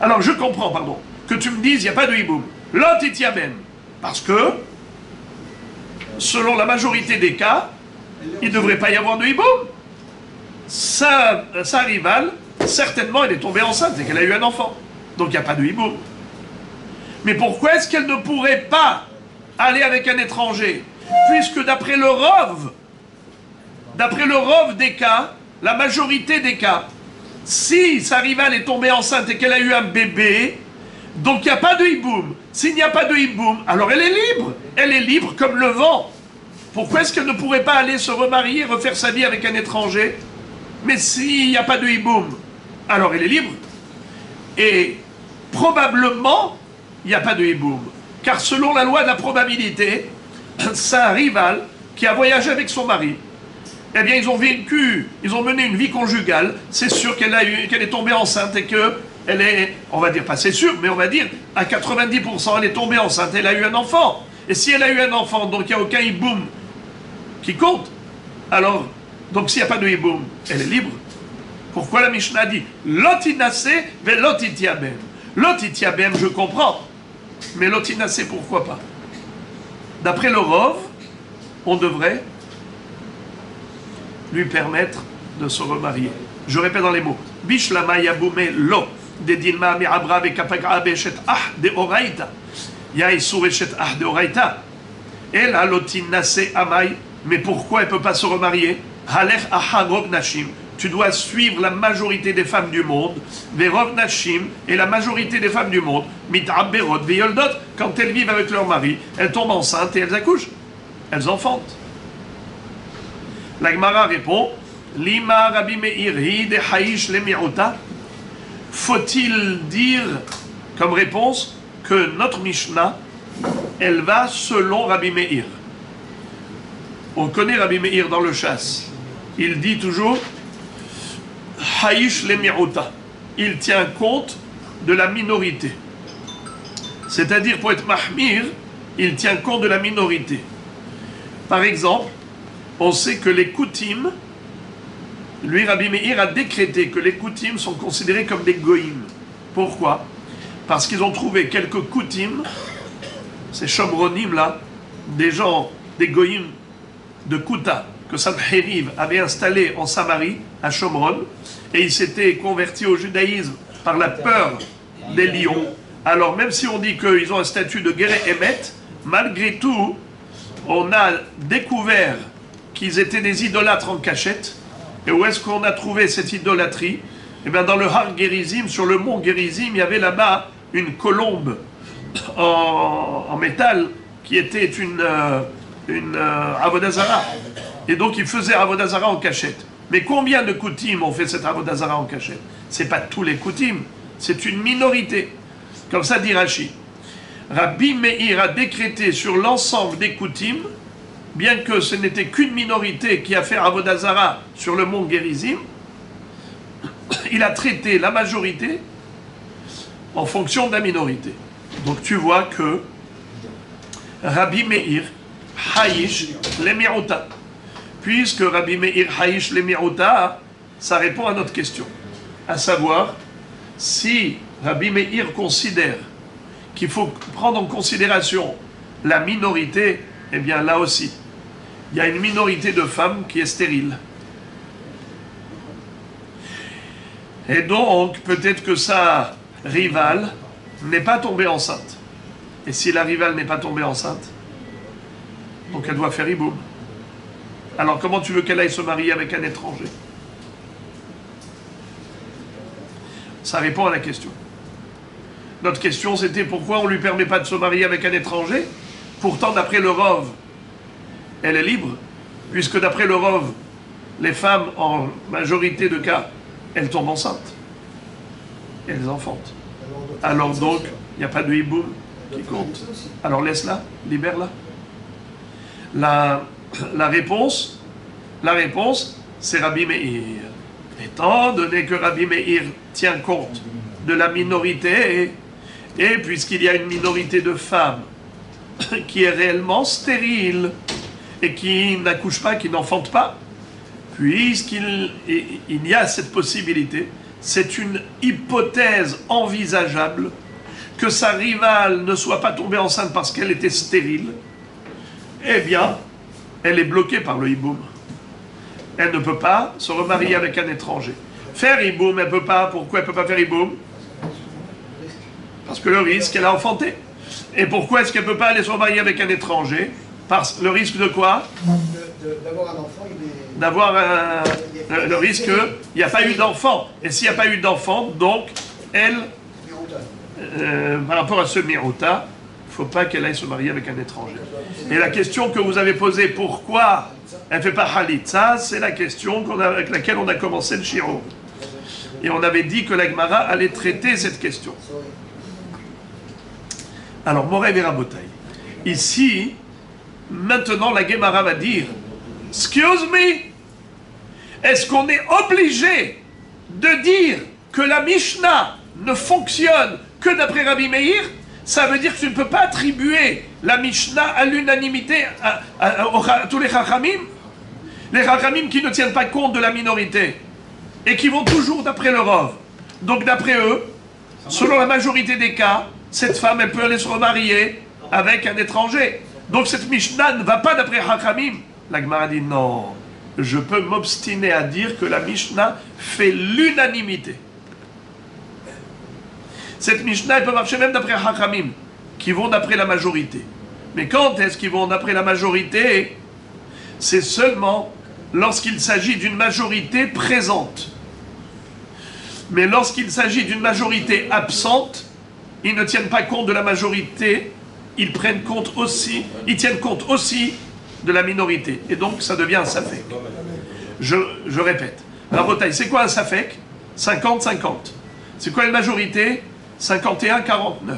Alors je comprends, pardon, que tu me dises il n'y a pas de hiboum. L'antitiabem. Parce que, selon la majorité des cas, il ne devrait pas y avoir de hiboum. Sa rivale, certainement, elle est tombée enceinte et qu'elle a eu un enfant. Donc il n'y a pas de hiboum. Mais pourquoi est-ce qu'elle ne pourrait pas aller avec un étranger, puisque d'après le Rov des cas, la majorité des cas, si sa rivale est tombée enceinte et qu'elle a eu un bébé, donc il n'y a pas de hiboum. S'il n'y a pas de hiboum, alors elle est libre. Elle est libre comme le vent. Pourquoi est-ce qu'elle ne pourrait pas aller se remarier, refaire sa vie avec un étranger? Mais s'il n'y a pas de hiboum, alors elle est libre. Et probablement, il n'y a pas de hiboum. Car selon la loi de la probabilité, c'est un rival qui a voyagé avec son mari. Eh bien, ils ont mené une vie conjugale. C'est sûr qu'elle est tombée enceinte et qu'elle est, on va dire, pas c'est sûr, mais on va dire, à 90%, elle est tombée enceinte, elle a eu un enfant. Et si elle a eu un enfant, donc il n'y a aucun hiboum qui compte, alors, donc s'il n'y a pas de hiboum, elle est libre. Pourquoi la Mishnah dit Lotinase ve lotitiabem? Lotitiabem, je comprends. Mais lotinase, pourquoi pas? D'après le Rov, on devrait lui permettre de se remarier. Je répète dans les mots. Bishlama yabume lo de dilma mi abra ve kapagra be shet ah de oraita. Ya isur shet ah de oraita. Elle a lotinase amai. Mais pourquoi elle ne peut pas se remarier? Halech aha rov nashim. Tu dois suivre la majorité des femmes du monde, Verov Nashim, et la majorité des femmes du monde, Mit'abberot, Veyoldot, quand elles vivent avec leur mari, elles tombent enceintes et elles accouchent. Elles enfantent. La Gemara répond, Lima Rabbi Meir hi de Haïsh le Mi'uta. Faut-il dire, comme réponse, que notre Mishnah, elle va selon Rabbi Meir? On connaît Rabbi Meir dans le chasse. Il dit toujours, Haïsh le Mi'uta. Il tient compte de la minorité. C'est-à-dire, pour être mahmir, il tient compte de la minorité. Par exemple, on sait que les koutim, lui, Rabbi Meir a décrété que les koutim sont considérés comme des goïm. Pourquoi? Parce qu'ils ont trouvé quelques koutim, ces chomronim là, des gens, des goïm de Kouta, que Sancheriv avait installé en Samarie, à Shomron, et il s'était converti au judaïsme par la peur des lions. Alors même si on dit qu'ils ont un statut de Guéré Emet, malgré tout, on a découvert qu'ils étaient des idolâtres en cachette. Et où est-ce qu'on a trouvé cette idolâtrie? Eh bien dans le Har Gerizim, sur le mont Gerizim, il y avait là-bas une colombe en métal qui était une Avodazara. Et donc il faisait Avodazara en cachette. Mais combien de Koutim ont fait cette Avodazara en cachette? C'est pas tous les Koutim, c'est une minorité. Comme ça dit Rashi. Rabbi Meir a décrété sur l'ensemble des Koutim, bien que ce n'était qu'une minorité qui a fait Avodazara sur le mont Gerizim, il a traité la majorité en fonction de la minorité. Donc tu vois que Rabbi Meir Haïsh le Mi'uta. Puisque Rabbi Meir Haïsh le Mi'uta, ça répond à notre question. À savoir, si Rabbi Meir considère qu'il faut prendre en considération la minorité, eh bien là aussi, il y a une minorité de femmes qui est stérile. Et donc, peut-être que sa rivale n'est pas tombée enceinte. Et si la rivale n'est pas tombée enceinte, donc elle doit faire hiboum. Alors comment tu veux qu'elle aille se marier avec un étranger? Ça répond à la question. Notre question c'était pourquoi on ne lui permet pas de se marier avec un étranger? Pourtant d'après le Rov, elle est libre, puisque d'après le Rov, les femmes en majorité de cas, elles tombent enceintes. Elles enfantent. Alors donc, il n'y a pas de hiboum qui compte. Alors laisse-la, libère-la. La réponse, c'est Rabbi Meir. Étant donné que Rabbi Meir tient compte de la minorité, et puisqu'il y a une minorité de femmes qui est réellement stérile et qui n'accouche pas, qui n'enfante pas, puisqu'il y a cette possibilité, c'est une hypothèse envisageable que sa rivale ne soit pas tombée enceinte parce qu'elle était stérile, eh bien, elle est bloquée par le hiboum. Elle ne peut pas se remarier avec un étranger. Faire hiboum, elle ne peut pas. Pourquoi elle ne peut pas faire hiboum? Parce que le risque, elle a enfanté. Et pourquoi est-ce qu'elle ne peut pas aller se remarier avec un étranger? Parce le risque de quoi? D'avoir un enfant, il est... D'avoir le risque qu'il n'y a pas eu d'enfant. Et s'il n'y a pas eu d'enfant, donc elle, par rapport à ce mirouta, il ne faut pas qu'elle aille se marier avec un étranger. Et la question que vous avez posée, pourquoi elle ne fait pas halitza, c'est la question avec laquelle on a commencé le shiro. Et on avait dit que la Gemara allait traiter cette question. Alors, Moreh Verabotai. Ici, maintenant, la Gemara va dire, excuse me, est-ce qu'on est obligé de dire que la Mishnah ne fonctionne que d'après Rabbi Meir? Ça veut dire que tu ne peux pas attribuer la Mishnah à l'unanimité à tous les Chachamim? Les Chachamim qui ne tiennent pas compte de la minorité et qui vont toujours d'après le Rov. Donc d'après eux, selon la majorité des cas, cette femme, elle peut aller se remarier avec un étranger. Donc cette Mishnah ne va pas d'après Chachamim. La Gemara dit non, je peux m'obstiner à dire que la Mishnah fait l'unanimité. Cette Mishnah, elle peut marcher même d'après Chachamim, qui vont d'après la majorité. Mais quand est-ce qu'ils vont d'après la majorité? C'est seulement lorsqu'il s'agit d'une majorité présente. Mais lorsqu'il s'agit d'une majorité absente, ils ne tiennent pas compte de la majorité, ils tiennent compte aussi de la minorité. Et donc, ça devient un safek. Je répète. Rabotaï, c'est quoi un safek? 50-50. C'est quoi une majorité? 51-49.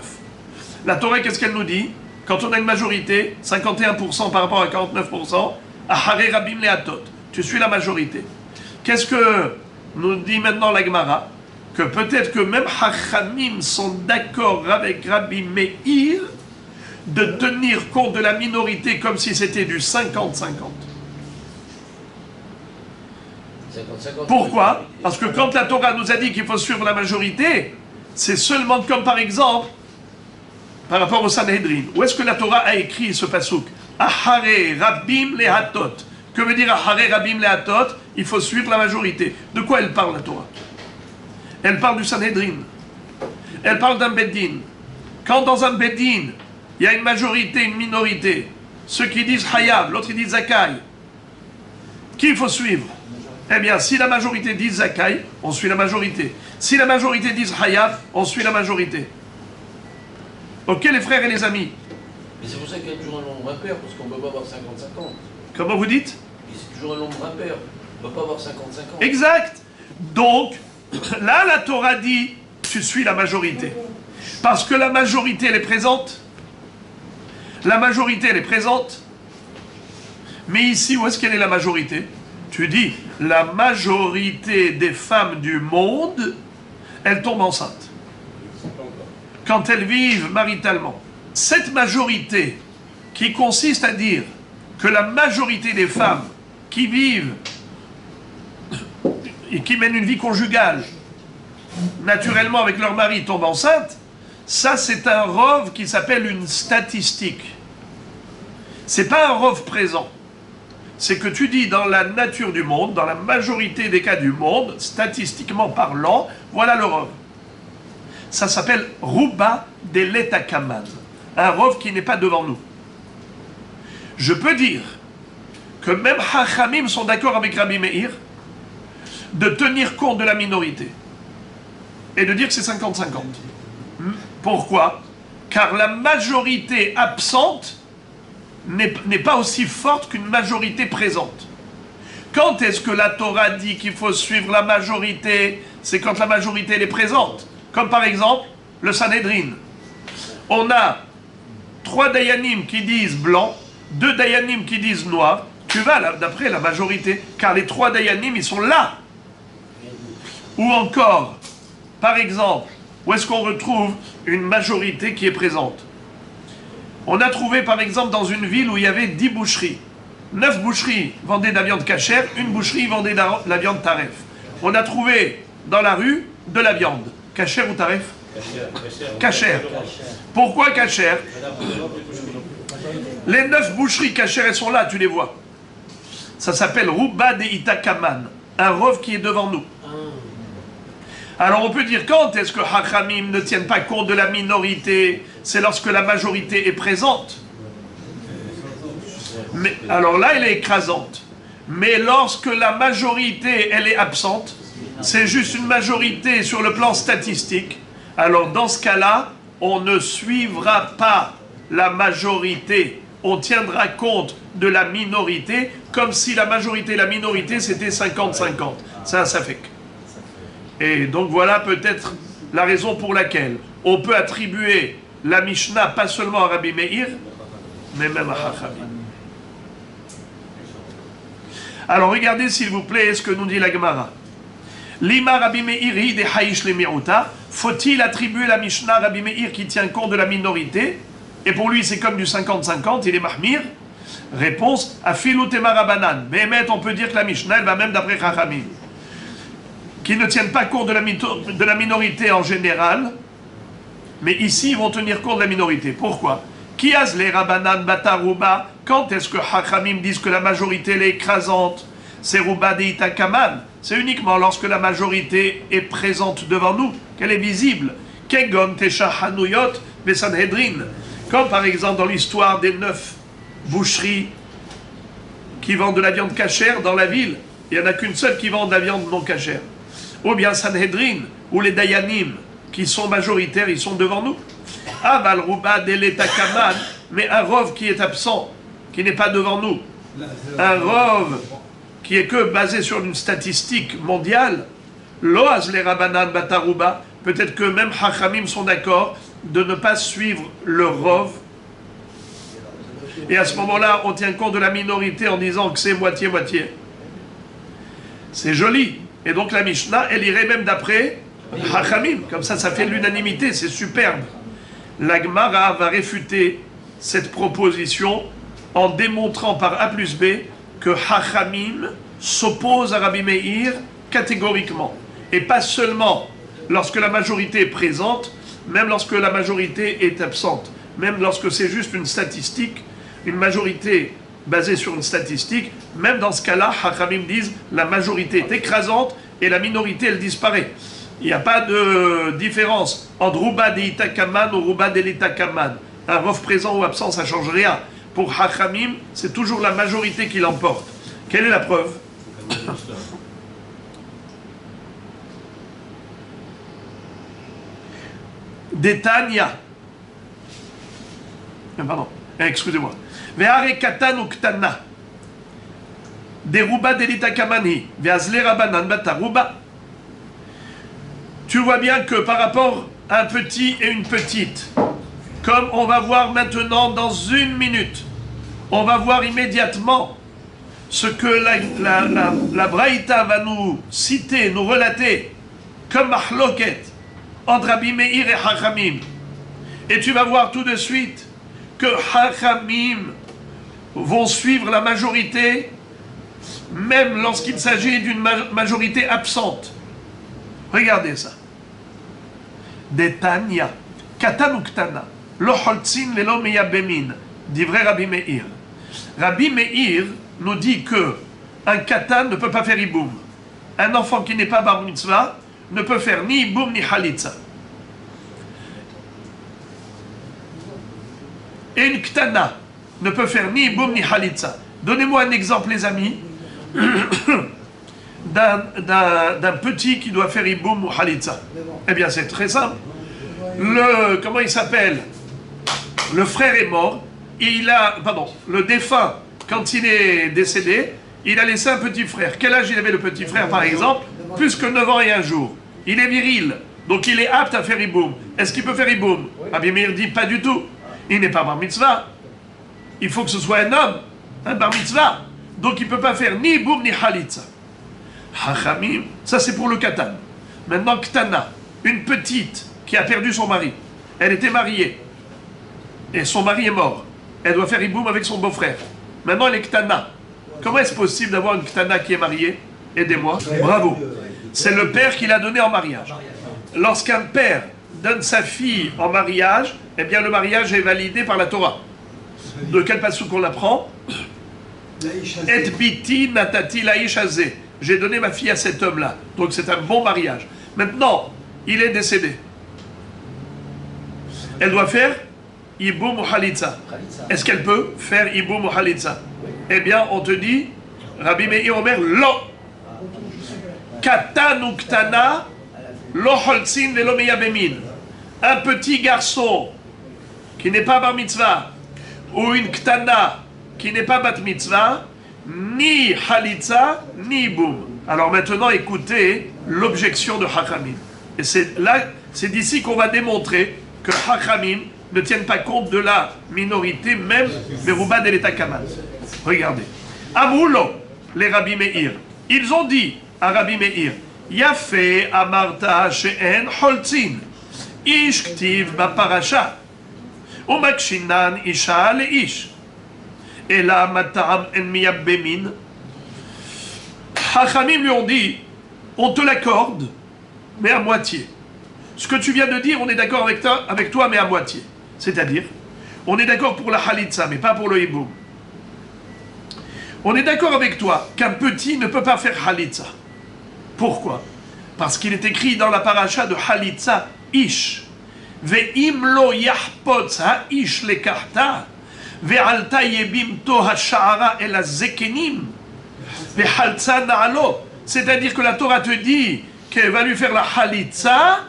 La Torah, qu'est-ce qu'elle nous dit? Quand on a une majorité, 51% par rapport à 49%, Ahare Rabim Leatot. Tu suis la majorité. Qu'est-ce que nous dit maintenant la Gemara? Que peut-être que même Hachamim sont d'accord avec Rabbi Meir de tenir compte de la minorité comme si c'était du 50-50. Pourquoi? Parce que quand la Torah nous a dit qu'il faut suivre la majorité, c'est seulement comme par exemple, par rapport au Sanhedrin. Où est-ce que la Torah a écrit ce pasouk? Ahare Rabim Lehatot. Que veut dire Ahare Rabim Lehatot? Il faut suivre la majorité. De quoi elle parle la Torah? Elle parle du Sanhedrin. Elle parle d'un Beddin. Quand dans un Beddin, il y a une majorité, une minorité, ceux qui disent Hayab, l'autre ils disent Zakai, qui il faut suivre? Eh bien, si la majorité dit Zakai, on suit la majorité. Si la majorité dit Hayab, on suit la majorité. Ok les frères et les amis? Mais c'est pour ça qu'il y a toujours un nombre impair, parce qu'on ne peut pas avoir 50-50. Comment vous dites? C'est toujours un nombre impair. On ne peut pas avoir 50-50. Exact. Donc, là, la Torah dit, tu suis la majorité. Parce que la majorité, elle est présente. La majorité, elle est présente. Mais ici, où est-ce qu'elle est la majorité? Tu dis, la majorité des femmes du monde, elles tombent enceintes. Quand elles vivent maritalement. Cette majorité qui consiste à dire que la majorité des femmes qui vivent et qui mènent une vie conjugale naturellement avec leur mari tombent enceintes, ça c'est un rov qui s'appelle une statistique. C'est pas un rov présent. C'est que tu dis dans la nature du monde, dans la majorité des cas du monde, statistiquement parlant, voilà le rov. Ça s'appelle Ruba Deletakaman. Un rov qui n'est pas devant nous. Je peux dire que même Hachamim sont d'accord avec Rabbi Meir de tenir compte de la minorité et de dire que c'est 50-50. Pourquoi? Car la majorité absente n'est pas aussi forte qu'une majorité présente. Quand est-ce que la Torah dit qu'il faut suivre la majorité? C'est quand la majorité elle est présente. Comme par exemple le Sanhedrin. On a 3 dayanim qui disent blanc, 2 dayanim qui disent noir. Tu vas d'après la majorité, car les 3 dayanim ils sont là. Ou encore, par exemple, où est-ce qu'on retrouve une majorité qui est présente? On a trouvé par exemple dans une ville où il y avait 10 boucheries. 9 boucheries vendaient de la viande cachère, une boucherie vendait de la viande taref. On a trouvé dans la rue de la viande. Cachère ou taref? Cachère. Pourquoi cachère? Les 9 boucheries cachères, elles sont là, tu les vois. Ça s'appelle Ruba de Itakaman, un rov qui est devant nous. Alors on peut dire quand est-ce que Hachamim ne tiennent pas compte de la minorité? C'est lorsque la majorité est présente. Mais, alors là, elle est écrasante. Mais lorsque la majorité, elle est absente, c'est juste une majorité sur le plan statistique, alors dans ce cas-là, on ne suivra pas la majorité. On tiendra compte de la minorité, comme si la majorité et la minorité, c'était 50-50. Ça fait que. Et donc voilà peut-être la raison pour laquelle on peut attribuer la Mishnah pas seulement à Rabbi Meir, mais même à Hachamim. Alors regardez s'il vous plaît ce que nous dit la Gemara. Lima Rabbi Meir hi de haïsh le mi'uta. Faut-il attribuer la Mishnah à Rabbi Meir qui tient compte de la minorité? Et pour lui c'est comme du 50-50, il est mahmir. Réponse, afilu tema rabanan. Béhémet, on peut dire que la Mishnah elle va même d'après Chachamim, qui ne tiennent pas compte de la minorité en général, mais ici ils vont tenir compte de la minorité. Pourquoi? Kiaz les rabanan bataruba. Quand est-ce que Hachamim disent que la majorité elle est écrasante? C'est ruba de itakaman. C'est uniquement lorsque la majorité est présente devant nous, qu'elle est visible. Kegon tesha hanuyot besanhedrin. Comme par exemple dans l'histoire des 9 boucheries qui vendent de la viande cachère dans la ville. Il n'y en a qu'une seule qui vend de la viande non cachère. Ou bien Sanhedrin, ou les Dayanim, qui sont majoritaires, ils sont devant nous. Aval ruba de l'etakaman, mais un rov qui est absent, qui n'est pas devant nous. Un rov qui est que basé sur une statistique mondiale. Loaz les rabanan bataruba, peut-être que même Hachamim sont d'accord de ne pas suivre le rov. Et à ce moment-là, on tient compte de la minorité en disant que c'est moitié-moitié. C'est joli. Et donc la Mishnah, elle irait même d'après Hachamim. Comme ça fait l'unanimité, c'est superbe. La Gemara va réfuter cette proposition en démontrant par A plus B que Hachamim s'oppose à Rabbi Meir catégoriquement. Et pas seulement lorsque la majorité est présente, même lorsque la majorité est absente. Même lorsque c'est juste une statistique, une majorité basée sur une statistique, même dans ce cas-là, Hachamim disent la majorité est écrasante et la minorité elle disparaît. Il n'y a pas de différence entre Ruba de Itakaman ou Ruba de l'Itakaman. Un rov présent ou absent, ça ne change rien. Pour Hachamim, c'est toujours la majorité qui l'emporte. Quelle est la preuve? Détania. Pardon, excusez-moi. Ve'are katan ou ktana. Deruba delita kamani. Ve'azle rabanan bataruba. Tu vois bien que par rapport à un petit et une petite, comme on va voir maintenant dans une minute, on va voir immédiatement ce que la Braïta va nous citer, nous relater, comme mahloket, entre Rabbi Meir et Hachamim. Et tu vas voir tout de suite que Hachamim vont suivre la majorité, même lorsqu'il s'agit d'une majorité absente. Regardez ça. Detania, katan ou ktana, lo holtzin velo meyabemin, dit vrai Rabbi Meir. Rabbi Meir nous dit que un katan ne peut pas faire iboum. Un enfant qui n'est pas bar mitzvah ne peut faire ni iboum ni halitza. Et une ktana ne peut faire ni iboum ni halitza. Donnez-moi un exemple, les amis, d'un petit qui doit faire iboum ou halitza. Eh bien, c'est très simple. Comment il s'appelle? Le frère est mort, et le défunt, quand il est décédé, il a laissé un petit frère. Quel âge il avait le petit frère, par exemple? Plus que 9 ans et un jour. Il est viril, donc il est apte à faire iboum. Est-ce qu'il peut faire iboum? Rabbi Meir dit pas du tout. Il n'est pas bar mitzvah. Il faut que ce soit un homme, un bar mitzvah. Donc il ne peut pas faire ni iboum ni halitza. Hachamim, ça c'est pour le katan. Maintenant, ktana, une petite qui a perdu son mari. Elle était mariée. Et son mari est mort. Elle doit faire iboum avec son beau-frère. Maintenant, elle est ktana. Comment est-ce possible d'avoir une ktana qui est mariée? Aidez-moi. Bravo. C'est le père qui l'a donnée en mariage. Lorsqu'un père donne sa fille en mariage, eh bien le mariage est validé par la Torah. De quel passage qu'on l'apprend? Et biti natati laïch azé. J'ai donné ma fille à cet homme-là. Donc c'est un bon mariage. Maintenant, il est décédé. Elle doit faire Iboum ou Halitza. Est-ce qu'elle peut faire Iboum ou Halitza? Eh bien, on te dit, Rabbi Meir Omer, Lo. Katan ou Ktana, Lo Holtzin velo meyabemin. Un petit garçon qui n'est pas bar mitzvah, ou une Ktana qui n'est pas bat mitzvah, ni Halitza, ni Iboum. Alors maintenant, écoutez l'objection de Hachamim. Et c'est d'ici qu'on va démontrer que Hachamim ne tiennent pas compte de la minorité, même Meruba de l'État Kamal. Regardez. Amoulo, les Rabbi Meir, ils ont dit à Rabbi Meir, Yafé amarta she'en holtzin, ish ktiv baparasha, umakshinan isha leish, ela matam en miyabbemin. Hachamim lui ont dit, on te l'accorde, mais à moitié. Ce que tu viens de dire, on est d'accord avec toi, mais à moitié. C'est-à-dire, on est d'accord pour la Halitza, mais pas pour le Iboum. On est d'accord avec toi qu'un petit ne peut pas faire Halitza. Pourquoi? Parce qu'il est écrit dans la paracha de Halitza, Ish. Ve'im lo yahpotz ha-ish lekarta, ve'alta yebimto ha-sha'ara el ha-zekenim, ve'haltza na'alo. C'est-à-dire que la Torah te dit qu'elle va lui faire la Halitza.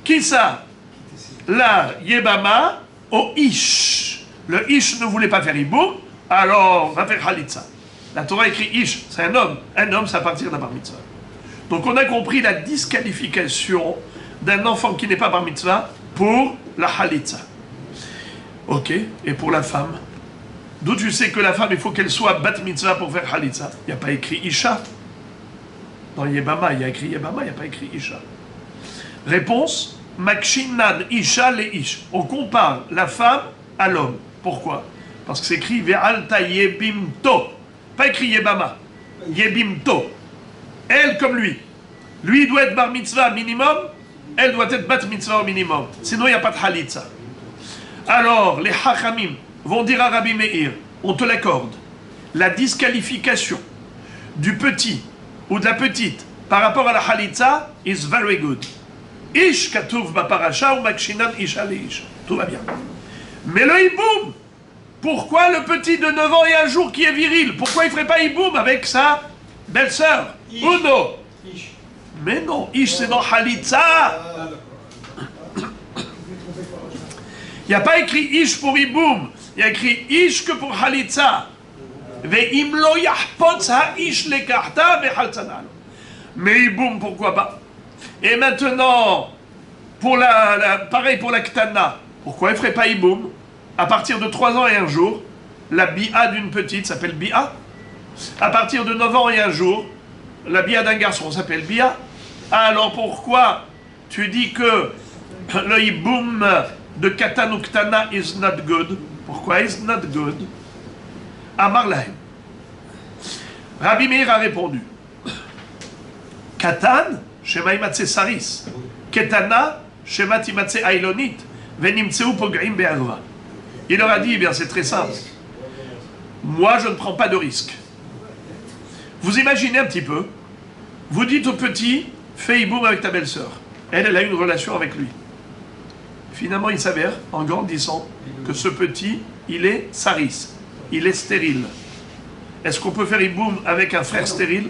Qui ça? La Yebama au Ish. Le Ish ne voulait pas faire Iboum, alors on va faire Halitza. La Torah écrit Ish, c'est un homme. Un homme, c'est à partir d'un bar mitzvah. Donc on a compris la disqualification d'un enfant qui n'est pas bar mitzvah pour la Halitza. Ok, et pour la femme? D'où tu sais que la femme, il faut qu'elle soit bat mitzvah pour faire Halitza? Il n'y a pas écrit Isha. Dans Yebama, il y a écrit Yebama, il n'y a pas écrit Isha. Réponse, Makshinan Isha le Ish. On compare la femme à l'homme. Pourquoi? Parce que c'est écrit Ve'alta Yebimto. Pas écrit Yebama. Yebimto. Elle comme lui. Lui doit être bar mitzvah minimum. Elle doit être bat mitzvah au minimum. Sinon il n'y a pas de Halitza. Alors les Hachamim vont dire à Rabbi Meir, on te l'accorde. La disqualification du petit ou de la petite par rapport à la Halitza is very good. Ish katuv baparasha ou makshinan isha leish. Tout va bien. Mais le Iboum, pourquoi le petit de 9 ans et un jour qui est viril, pourquoi il ne ferait pas Iboum avec sa belle-sœur? Uno. Mais non, Ish c'est dans Halitza. Il n'y a pas écrit Ish pour Iboum, il y a écrit Ish que pour Halitza. Ve'im lo yahpotz ha-ish lekarta ve'haltzanal. Mais Iboum, pourquoi pas? Et maintenant, pour pareil pour la Ktana, pourquoi elle ne ferait pas Iboum? À partir de 3 ans et un jour, la Bia d'une petite s'appelle Bia. À partir de 9 ans et un jour, la Bia d'un garçon s'appelle Bia. Alors pourquoi tu dis que le Iboum de Katan ou Ktana is not good? Pourquoi is not good? Amar Lahem. Rabbi Meir a répondu, Katan, Shema imatse saris. Ketana, Shema timatse ailonit. Venimtseu pogrim be'arva. Il leur a dit, eh bien c'est très simple. Moi, je ne prends pas de risque. Vous imaginez un petit peu. Vous dites au petit, fais Iboum avec ta belle-sœur. Elle a une relation avec lui. Finalement, il s'avère, en grandissant, que ce petit, il est saris. Il est stérile. Est-ce qu'on peut faire Iboum avec un frère stérile?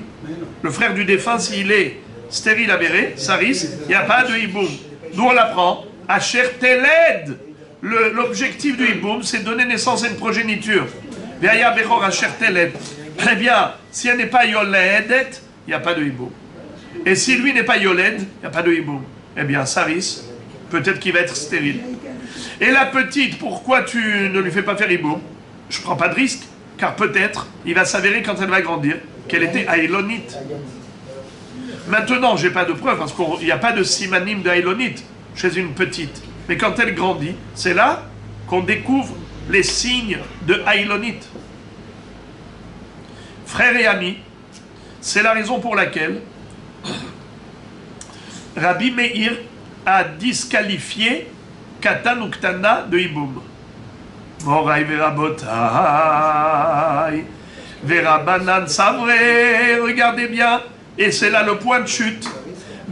Le frère du défunt, s'il est stérile avéré, saris, il n'y a pas de Iboum. D'où on l'apprend? Asher teled. L'objectif du Iboum, c'est donner naissance à une progéniture. Eh bien, si elle n'est pas Yoledet, il n'y a pas de Iboum. Et si lui n'est pas Yoled, il n'y a pas de Iboum. Eh bien, Saris, peut-être qu'il va être stérile. Et la petite, pourquoi tu ne lui fais pas faire Iboum? Je ne prends pas de risque, car peut-être, il va s'avérer quand elle va grandir, qu'elle était Aïlonite. Maintenant, je n'ai pas de preuve, parce qu'il n'y a pas de simanim de Aïlonite chez une petite. Mais quand elle grandit, c'est là qu'on découvre les signes de Aïlonite. Frères et amis, c'est la raison pour laquelle Rabbi Meir a disqualifié Katan ou Ktana de Iboum. Moraï verabotai, verabanan savré, regardez bien, et c'est là le point de chute.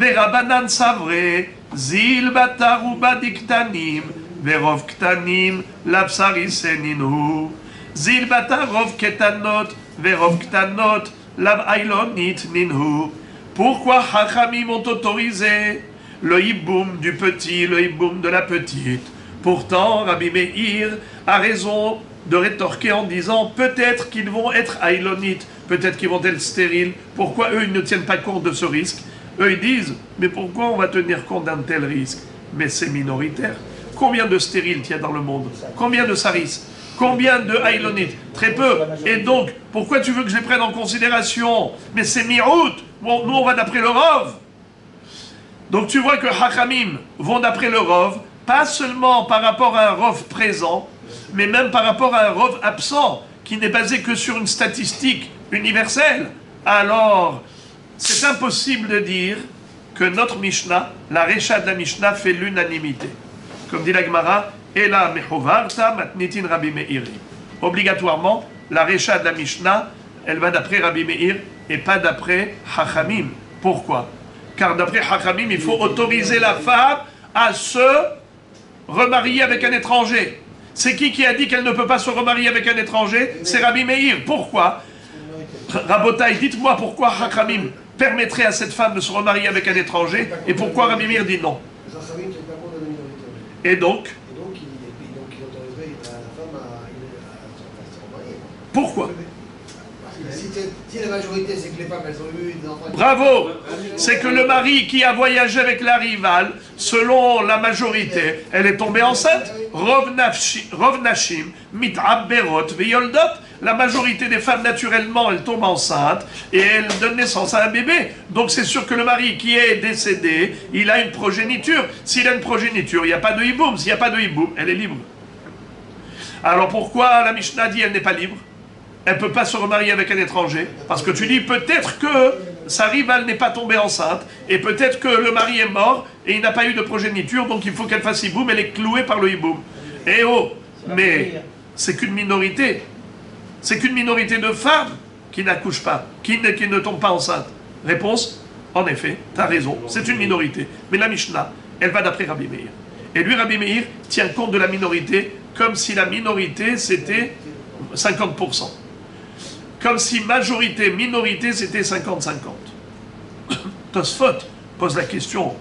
ורבנן סברי, זיל בתר ובדקתנים, ורוב קטנים לבשריסי נינהו. זיל בתר רוב קטנות, ורוב קטנות לאילונית נינהו. Pourquoi Chachamim ont autorisé le hiboum du petit, le hiboum de la petite? Pourtant, Rabbi Meir a raison de rétorquer en disant peut-être qu'ils vont être ailonites, peut-être qu'ils vont être stériles. Pourquoi eux, ils ne tiennent pas compte de ce risque? Eux, ils disent, mais pourquoi on va tenir compte d'un tel risque? Mais c'est minoritaire. Combien de stériles il y a dans le monde? Combien de saris? Combien de ailonites? Très peu. Et donc, pourquoi tu veux que je les prenne en considération? Mais c'est mi-août. Bon, nous, on va d'après le Rov. Donc, tu vois que Hachamim vont d'après le Rov, pas seulement par rapport à un Rov présent, mais même par rapport à un Rov absent, qui n'est basé que sur une statistique universelle. Alors, c'est impossible de dire que notre Mishnah, la Recha de la Mishnah, fait l'unanimité. Comme dit la Gemara, Ela mechovarta matnitin Rabbi Meir. Obligatoirement, la Recha de la Mishnah, elle va d'après Rabbi Meir et pas d'après Hachamim. Pourquoi? Car d'après Hachamim, il faut autoriser la femme à se remarier avec un étranger. C'est qui a dit qu'elle ne peut pas se remarier avec un étranger? C'est Rabbi Meir. Pourquoi? Rabotai, dites-moi pourquoi Hachamim permettrait à cette femme de se remarier avec un étranger et pourquoi Rabbi Meir dit non? Et donc il autoriserait la femme à se remarier. Pourquoi? Si la majorité, c'est que les femmes, elles ont eu des enfants... Bravo! C'est que le mari qui a voyagé avec la rivale, selon la majorité, elle est tombée enceinte. Rov nashim, mit'abberot veyoldot. La majorité des femmes, naturellement, elles tombent enceintes et elles donnent naissance à un bébé. Donc c'est sûr que le mari qui est décédé, il a une progéniture. S'il a une progéniture, il n'y a pas de hiboum. S'il n'y a pas de hiboum, elle est libre. Alors pourquoi la Mishnah dit elle n'est pas libre? Elle ne peut pas se remarier avec un étranger. Parce que tu dis peut-être que sa rivale n'est pas tombée enceinte, et peut-être que le mari est mort, et il n'a pas eu de progéniture, donc il faut qu'elle fasse hiboum, elle est clouée par le hiboum. Eh oh, mais c'est qu'une minorité. C'est qu'une minorité de femmes qui n'accouchent pas, qui ne tombent pas enceintes. Réponse, en effet, tu as raison, c'est une minorité. Mais la Mishnah, elle va d'après Rabbi Meir. Et lui, Rabbi Meir, tient compte de la minorité comme si la minorité, c'était 50%. Comme si majorité, minorité, c'était 50-50. Tosfot pose la question.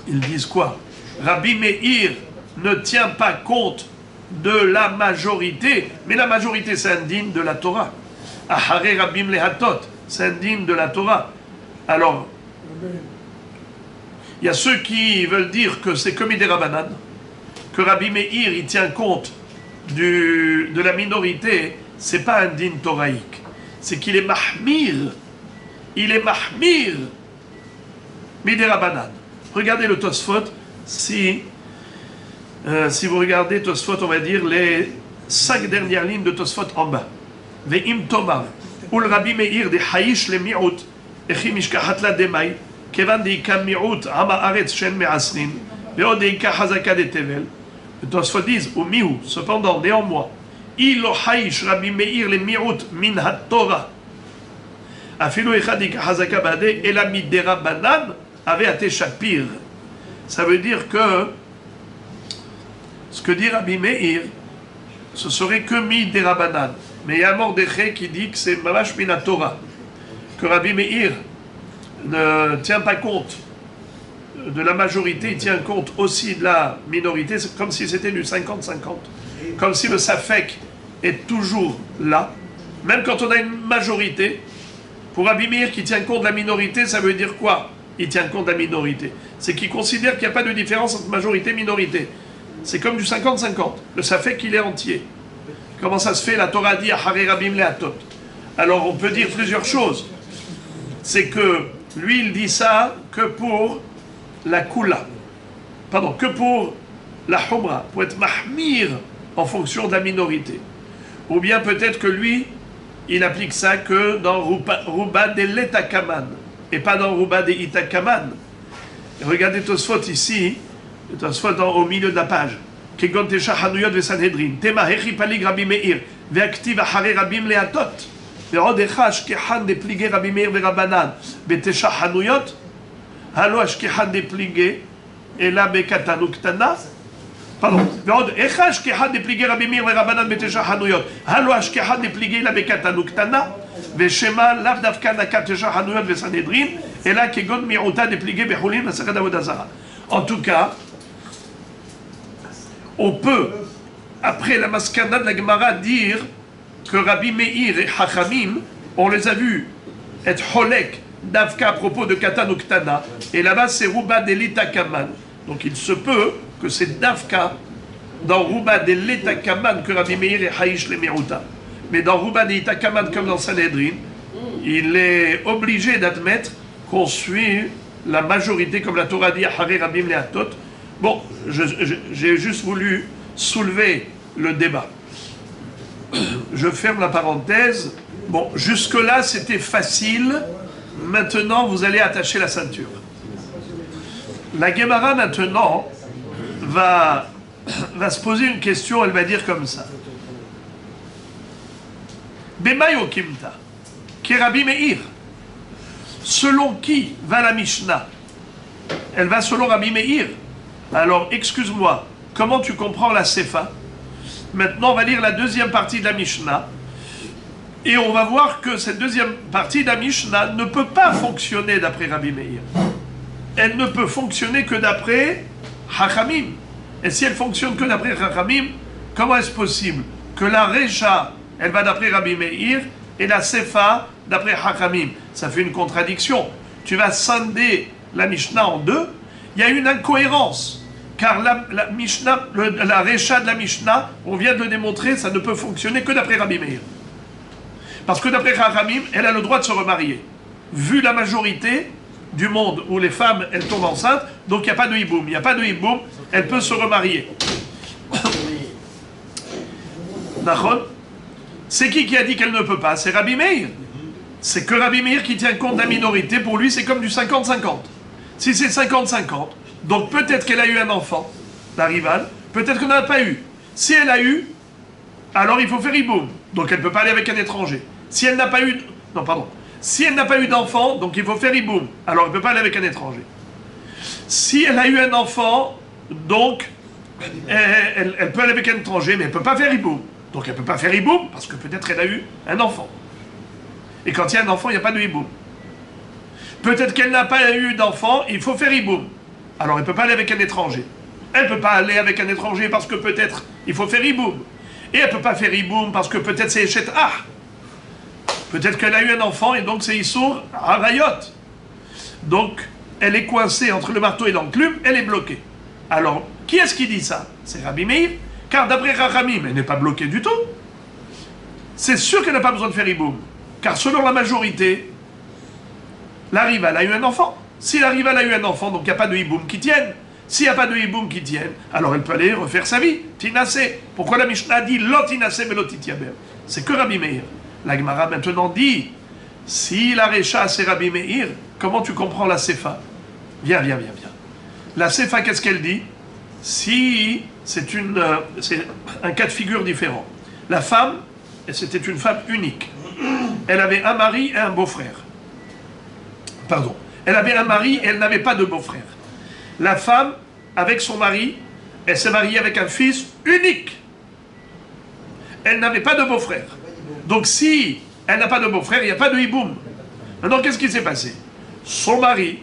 Ils disent quoi? Rabbi Meir ne tient pas compte de la majorité, mais la majorité, c'est un digne de la Torah. Ahare Rabbim Lehatot, c'est un digne de la Torah. Alors, il y a ceux qui veulent dire que c'est comme des Rabbanan, que Rabbi Meir, il tient compte de la minorité. C'est pas un din toraïque, c'est qu'il est mahmir. Il est mahmir. Midé Rabbanan. Regardez le Tosfot. Si vous regardez Tosfot, on va dire les 5 dernières lignes de Tosfot en bas. Ve'im tomar. Ul Rabbi Meir de haïsh le mi'ut. Echi mishkahat la demai. Kevan de ika mi'ut ama aretz shen me'asnin. Ve'o de ika hazaka de tevel. Le Tosfot dit, ou mi'u, cependant, néanmoins, il lo haïsh Rabbi Meir le mi'ut min ha-Torah. Afilu echadik hazaka bade ela midera banan avait até shapir. Ça veut dire que ce que dit Rabbi Meir, ce serait que midera banan. Mais il y a Mordechai qui dit que c'est mamash min ha-Torah. Que Rabbi Meir ne tient pas compte de la majorité, il tient compte aussi de la minorité. C'est comme si c'était du 50-50. Comme si le Safek est toujours là. Même quand on a une majorité, pour Rabbi Meir qui tient compte de la minorité, ça veut dire quoi? Il tient compte de la minorité. C'est qu'il considère qu'il n'y a pas de différence entre majorité et minorité. C'est comme du 50-50. Le Safek, il est entier. Comment ça se fait? La Torah dit Ahare Rabim Lehatot. Alors on peut dire plusieurs choses. C'est que lui, il dit ça que pour la Kula. Pardon, que pour la Humra. Pour être mahmir en fonction de la minorité. Ou bien peut-être que lui, il applique ça que dans Ruba de l'Etakaman, et pas dans Ruba de Itakaman. Regardez Tosfot ici, Tosfot au milieu de la page. Kegon Tesha Hanuyot ve Sanhedrin, Tema Hechi Palig Rabbi Meir, Ve'aktiv Ahare Rabim Lehatot, Ve'od Echash Kehan de Plige Rabbi Meir ve Rabbanan, Betesha Hanuyot. הלא השכיחה דפליגי, אלא בקטן וקטנה. פרדון, ועוד, איך השכיחה דפליגי רבי מאיר ורבנן בתשע חנויות? הלא השכיחה דפליגי אלא בקטן וקטנה, ושמה לאו דווקא נקת תשע חנויות וסנהדרין, אלא כגון מיעוטה דפליגי בחולין מסכת עבודה זרה. En tout cas, on peut, après la maskana de la Gemara, dire que Rabbi Meir et Chachamim, on les a vus être holek d'Avka à propos de Katan ou Ktana, et là-bas c'est Ruba Delita Kaman. Donc il se peut que c'est d'Avka dans Ruba Delita Kaman que Rabbi Meir et Haïsh les Meruta. Mais dans Ruba Delita Kaman, comme dans Sanhedrin, il est obligé d'admettre qu'on suit la majorité, comme la Torah dit, Hare Rabim Leatot. Bon, j'ai juste voulu soulever le débat. Je ferme la parenthèse. Bon, jusque-là, c'était facile. Maintenant, vous allez attacher la ceinture. La Gemara, maintenant, va se poser une question. Elle va dire comme ça. Bemayo Kimta, qui est Rabbi Meir. Selon qui va la Mishnah? Elle va selon Rabbi Meir. Alors, excuse-moi, comment tu comprends la Sefa? Maintenant, on va lire la deuxième partie de la Mishnah. Et on va voir que cette deuxième partie de la Mishnah ne peut pas fonctionner d'après Rabbi Meir. Elle ne peut fonctionner que d'après Chachamim. Et si elle fonctionne que d'après Chachamim, comment est-ce possible que la Recha, elle va d'après Rabbi Meir, et la Sefa d'après Chachamim? Ça fait une contradiction. Tu vas scinder la Mishnah en deux. Il y a une incohérence. Car la Mishnah, la Recha de la Mishnah, on vient de le démontrer, ça ne peut fonctionner que d'après Rabbi Meir. Parce que d'après Chachamim, elle a le droit de se remarier. Vu la majorité du monde où les femmes, elles tombent enceintes, donc il n'y a pas de hiboum. Il n'y a pas de hiboum, elle peut se remarier. Nachon? C'est qui a dit qu'elle ne peut pas? C'est Rabbi Meir. C'est que Rabbi Meir qui tient compte de la minorité. Pour lui, c'est comme du 50-50. Si c'est 50-50, donc peut-être qu'elle a eu un enfant, la rivale, peut-être qu'elle n'en a pas eu. Si elle a eu, alors il faut faire hiboum. Donc elle ne peut pas aller avec un étranger. Si elle n'a pas eu... Non, pardon. Si elle n'a pas eu d'enfant, donc il faut faire hiboum. Alors elle ne peut pas aller avec un étranger. Si elle a eu un enfant, donc elle peut aller avec un étranger, mais elle ne peut pas faire hiboum. Donc elle ne peut pas faire hiboum, parce que peut-être elle a eu un enfant. Et quand il y a un enfant, il n'y a pas de hiboum. Peut-être qu'elle n'a pas eu d'enfant, il faut faire hiboum. Alors elle ne peut pas aller avec un étranger. Elle ne peut pas aller avec un étranger parce que peut-être il faut faire hiboum. Et elle ne peut pas faire hiboum parce que peut-être c'est Eshet Ah. Peut-être qu'elle a eu un enfant et donc c'est Issour Harayot. Donc elle est coincée entre le marteau et l'enclume, elle est bloquée. Alors, qui est-ce qui dit ça? C'est Rabbi Meir. Car d'après Chachamim, elle n'est pas bloquée du tout. C'est sûr qu'elle n'a pas besoin de faire hiboum. Car selon la majorité, la rivale a eu un enfant. Si la rivale a eu un enfant, donc il n'y a pas de hiboum qui tienne. S'il n'y a pas de hiboum qui tienne, alors elle peut aller refaire sa vie. Tinasé. Pourquoi la Mishnah dit lo tinasé mais lo titiaber? C'est que Rabbi Meir. La Gemara maintenant dit, si la Recha c'est Rabbi Meir, comment tu comprends la Sefa? Viens. La Sefa, qu'est-ce qu'elle dit? Si c'est un cas de figure différent. La femme, c'était une femme unique. Elle avait un mari et un beau-frère. Pardon. Elle avait un mari et elle n'avait pas de beau-frère. La femme, avec son mari, elle s'est mariée avec un fils unique. Elle n'avait pas de beau-frère. Donc si elle n'a pas de beau-frère, il n'y a pas de hiboum. Maintenant, qu'est-ce qui s'est passé? Son mari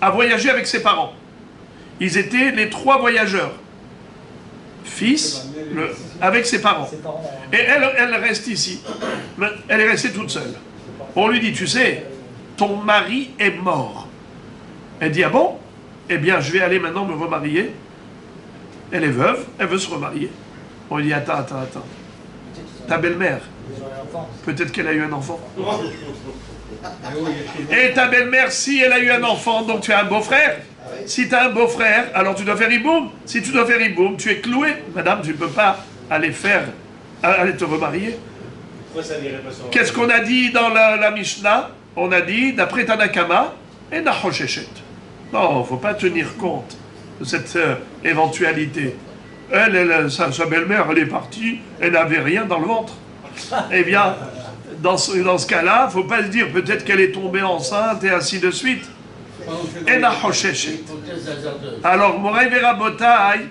a voyagé avec ses parents. Ils étaient les trois voyageurs. Fils, avec ses parents. Et elle reste ici. Elle est restée toute seule. On lui dit, tu sais, ton mari est mort. Elle dit, ah bon? Eh bien, je vais aller maintenant me remarier. Elle est veuve, elle veut se remarier. On lui dit, attends. Ta belle-mère, peut-être qu'elle a eu un enfant. Et ta belle-mère, si elle a eu un enfant, donc tu as un beau-frère. Si tu as un beau-frère, alors tu dois faire hiboum. Si tu dois faire hiboum, tu es cloué. Madame, tu ne peux pas aller te remarier. Qu'est-ce qu'on a dit dans la Mishnah? On a dit, d'après Tanakama, et Nachoshechet. Non, il ne faut pas tenir compte de cette éventualité. Sa belle-mère, elle est partie, elle n'avait rien dans le ventre. Eh bien, dans ce cas-là, il ne faut pas se dire peut-être qu'elle est tombée enceinte et ainsi de suite. ena hosheshet. Alors, Moraï Verabotai,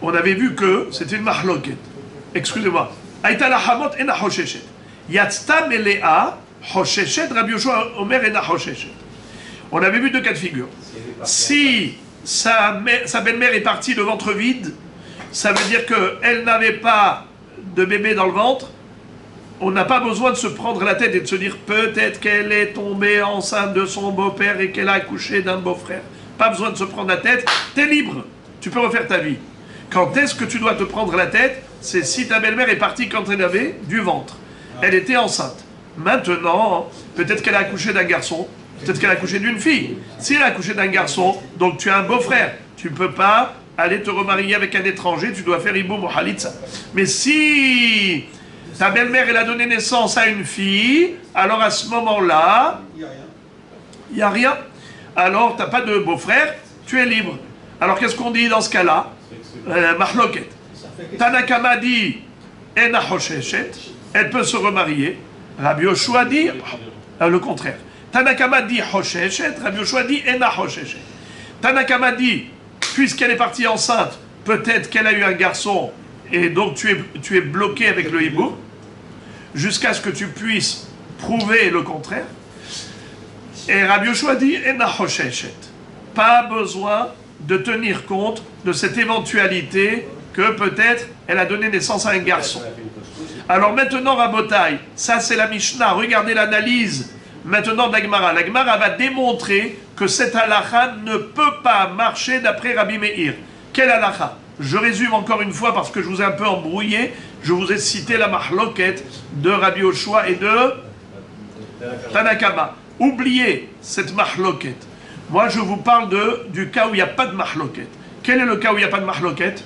on avait vu que c'était une mahloket. Excusez-moi. Aïta la hamot ena hosheshet. Yatzta melea hosheshet, Rabbi Yoshua Omer ena hosheshet. On avait vu deux cas de figure. Si sa belle-mère est partie le ventre vide, ça veut dire qu'elle n'avait pas de bébé dans le ventre. On n'a pas besoin de se prendre la tête et de se dire peut-être qu'elle est tombée enceinte de son beau-père et qu'elle a accouché d'un beau-frère. Pas besoin de se prendre la tête, t'es libre, tu peux refaire ta vie. Quand est-ce que tu dois te prendre la tête? C'est si ta belle-mère est partie quand elle avait du ventre. Elle était enceinte. Maintenant, peut-être qu'elle a accouché d'un garçon, peut-être qu'elle a accouché d'une fille. Si elle a accouché d'un garçon, donc tu as un beau-frère, tu ne peux pas aller te remarier avec un étranger, tu dois faire Iboum ou Halitza. Mais si ta belle-mère, elle a donné naissance à une fille, alors à ce moment-là, il n'y a rien. Alors, tu n'as pas de beau-frère, tu es libre. Alors, qu'est-ce qu'on dit dans ce cas-là? Mahloket. Tanakama dit, Ena Hosheshet, elle peut se remarier. Rabbi Yoshua dit, le contraire. Tanakama dit Hosheshet, Rabbi Yoshua dit Ena Hosheshet. Tanakama dit, puisqu'elle est partie enceinte, peut-être qu'elle a eu un garçon, et donc tu es bloqué avec le hibou, jusqu'à ce que tu puisses prouver le contraire. Et Rabbi Yoshua dit Ena Hosheshet. Pas besoin de tenir compte de cette éventualité que peut-être elle a donné naissance à un garçon. Alors maintenant, Rabotai, ça c'est la Mishnah, regardez l'analyse maintenant d'Agmara. L'Agmara va démontrer que cette halakha ne peut pas marcher d'après Rabbi Meir. Quelle halakha? Je résume encore une fois parce que je vous ai un peu embrouillé. Je vous ai cité la mahloket de Rabbi Yoshua et de Tanakama. Oubliez cette mahloket. Moi, je vous parle du cas où il n'y a pas de mahloket. Quel est le cas où il n'y a pas de mahloket?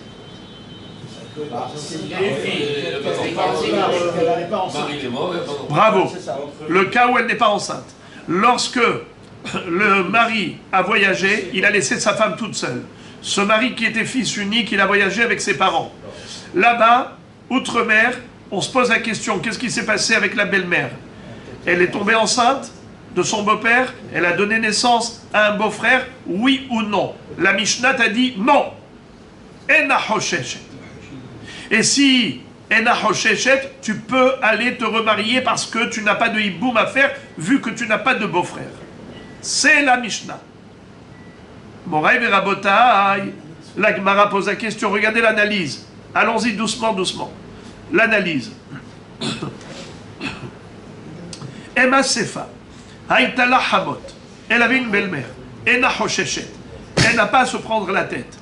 Bravo. Le cas où elle n'est pas enceinte. Lorsque le mari a voyagé, il a laissé sa femme toute seule. Ce mari qui était fils unique, il a voyagé avec ses parents. Là-bas, outre-mer, on se pose la question, qu'est-ce qui s'est passé avec la belle-mère? Elle est tombée enceinte de son beau-père, elle a donné naissance à un beau-frère, oui ou non? La Mishnah t'a dit non. Ena Hosheshet. Et si Ena Hosheshet, tu peux aller te remarier parce que tu n'as pas de hiboum à faire, vu que tu n'as pas de beau-frère. C'est la Mishnah. Moraï Verabotai, la Gemara pose la question, regardez l'analyse. Allons-y doucement, doucement. L'analyse. Emma Sefa, Haïtala Hamot, elle avait une belle-mère. Ena Hosheshet, elle n'a pas à se prendre la tête.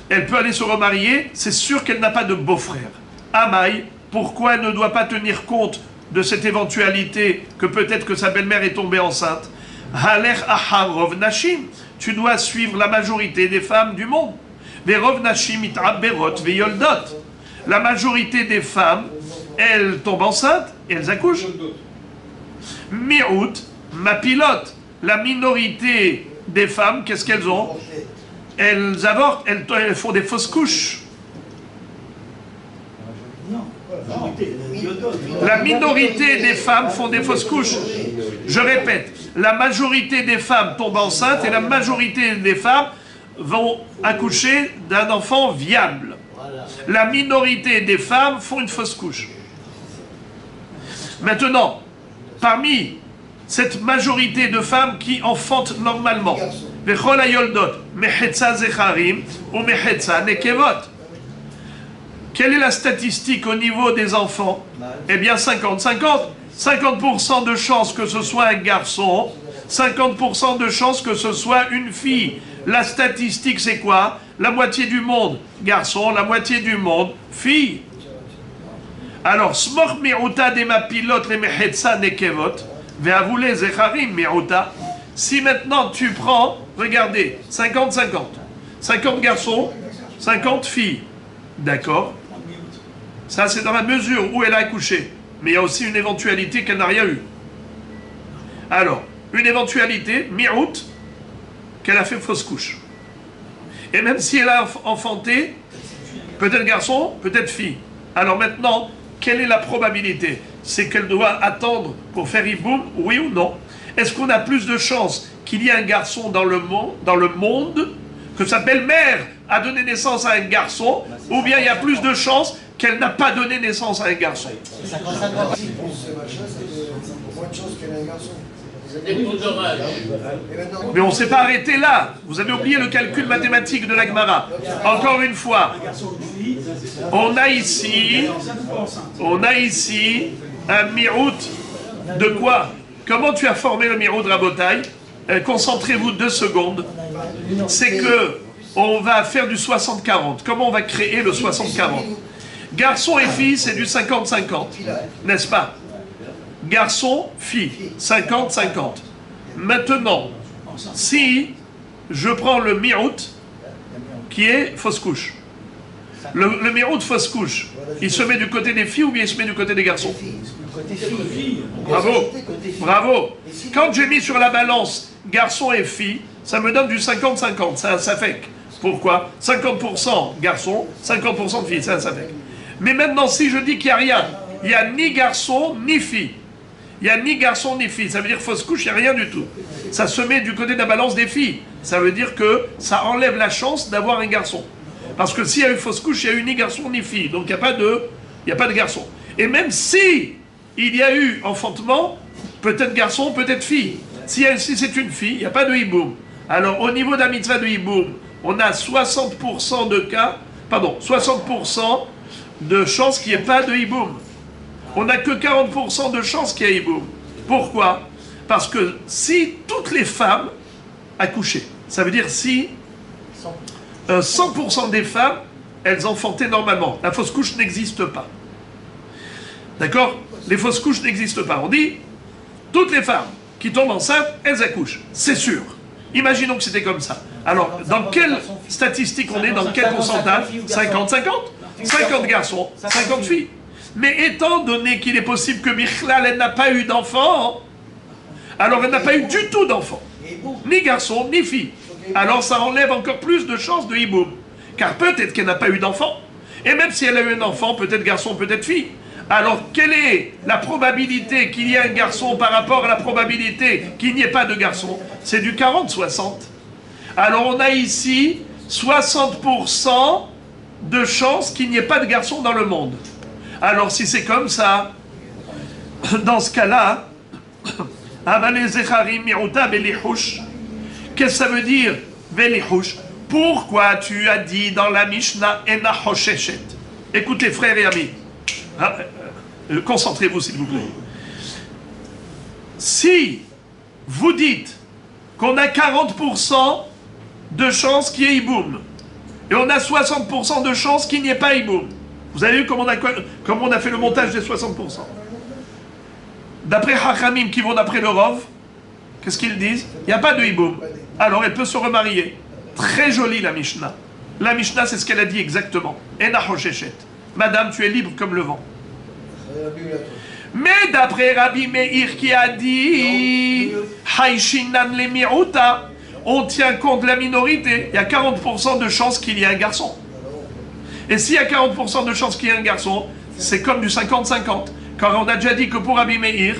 Elle peut aller se remarier, c'est sûr qu'elle n'a pas de beau-frère. Amaï, pourquoi elle ne doit pas tenir compte de cette éventualité que peut-être que sa belle-mère est tombée enceinte? Halech Aharov Nashim, tu dois suivre la majorité des femmes du monde. Verov Nashim Itraberot Veyoldot. La majorité des femmes, elles tombent enceintes et elles accouchent. Mi'out, ma pilote. La minorité des femmes, qu'est-ce qu'elles ont? Elles avortent, elles font des fausses couches. La minorité des femmes font des fausses couches. Je répète, la majorité des femmes tombent enceintes et la majorité des femmes vont accoucher d'un enfant viable. La minorité des femmes font une fausse couche. Maintenant, parmi cette majorité de femmes qui enfantent normalement, quelle est la statistique au niveau des enfants? Eh bien 50-50. 50% de chances que ce soit un garçon, 50% de chances que ce soit une fille. La statistique c'est quoi? La moitié du monde garçon, la moitié du monde fille. Alors, smor mi'uta de ma pilote les mehetsa nekevot, ve'avoule zecharim mi'uta. Si maintenant tu prends, regardez, 50-50. 50 garçons, 50 filles. D'accord? Ça, c'est dans la mesure où elle a accouché. Mais il y a aussi une éventualité qu'elle n'a rien eu. Alors, une éventualité, mi-août, qu'elle a fait fausse couche. Et même si elle a enfanté, peut-être garçon, peut-être fille. Alors maintenant, quelle est la probabilité? c'est qu'elle doit attendre pour faire Iboum, oui ou non? Est-ce qu'on a plus de chances qu'il y ait un garçon dans le monde, que sa belle-mère a donné naissance à un garçon, ou bien il y a plus de chances qu'elle n'a pas donné naissance à un garçon? Si pour ce machin, c'est moins de chances qu'elle ait un garçon. Et tout dommage. Et maintenant, Mais on ne s'est pas arrêté là. Vous avez oublié le calcul mathématique de la Gemara. Encore une fois, on a ici un mirout de quoi? Comment tu as formé le mirout de Rabotai? Concentrez-vous 2 secondes. C'est que on va faire du 60-40. Comment on va créer le 60-40? Garçon et fille, c'est du 50-50. N'est-ce pas? Garçon, fille, 50-50. Maintenant, si je prends le mirout, qui est fausse couche, le mirout fausse couche, il se met du côté des filles ou bien il se met du côté des garçons? Bravo, bravo. Quand j'ai mis sur la balance garçon et fille, ça me donne du 50-50, c'est un safek. Pourquoi? 50% garçon, 50% de filles, c'est un safek. Mais maintenant, si je dis qu'il n'y a rien, il n'y a ni garçon ni fille. Il n'y a ni garçon ni fille, ça veut dire fausse couche, il n'y a rien du tout. Ça se met du côté de la balance des filles. Ça veut dire que ça enlève la chance d'avoir un garçon. Parce que s'il y a eu fausse couche, il n'y a eu ni garçon ni fille. Donc il n'y a pas de garçon. Et même si il y a eu enfantement, peut-être garçon, peut-être fille. Si c'est une fille, il n'y a pas de hiboum. Alors au niveau de la mitzvah de hiboum, on a 60% de cas, 60% de chances qu'il n'y ait pas de hiboum. On n'a que 40% de chances qu'il y ait hiboum. Pourquoi? Parce que si toutes les femmes accouchaient, ça veut dire si 100% des femmes, elles enfantaient normalement. La fausse couche n'existe pas. D'accord? Les fausses couches n'existent pas. On dit, toutes les femmes qui tombent enceintes, elles accouchent. C'est sûr. Imaginons que c'était comme ça. Alors, dans quelle statistique on est? Dans quel pourcentage? 50-50? 50 garçons, 50 filles. Mais étant donné qu'il est possible que Michlal, elle n'a pas eu d'enfant, alors elle n'a pas eu du tout d'enfant. Ni garçon, ni fille. Alors ça enlève encore plus de chances de hiboum. Car peut-être qu'elle n'a pas eu d'enfant. Et même si elle a eu un enfant, peut-être garçon, peut-être fille. Alors quelle est la probabilité qu'il y ait un garçon par rapport à la probabilité qu'il n'y ait pas de garçon? C'est du 40-60. Alors on a ici 60% de chances qu'il n'y ait pas de garçon dans le monde. Alors si c'est comme ça, dans ce cas-là, qu'est-ce que ça veut dire? Pourquoi tu as dit dans la Mishnah Ena Hosheshet? Écoutez frères et amis, concentrez-vous s'il vous plaît. Si vous dites qu'on a 40% de chances qu'il y ait hiboum, et on a 60% de chances qu'il n'y ait pas hiboum, vous avez vu comment on a fait le montage des 60%? D'après Hachamim qui vont d'après le Rov, qu'est-ce qu'ils disent? Il n'y a pas de hiboum. Alors elle peut se remarier. Très jolie la Mishnah. La Mishnah, c'est ce qu'elle a dit exactement. Ena Hosheshet. Madame, tu es libre comme le vent. Mais d'après Rabbi Meir qui a dit Haishinan le mi'uta, on tient compte de la minorité. Il y a 40% de chances qu'il y ait un garçon. Et s'il y a 40% de chances qu'il y ait un garçon, c'est comme du 50-50. Car on a déjà dit que pour Rabbi Meir,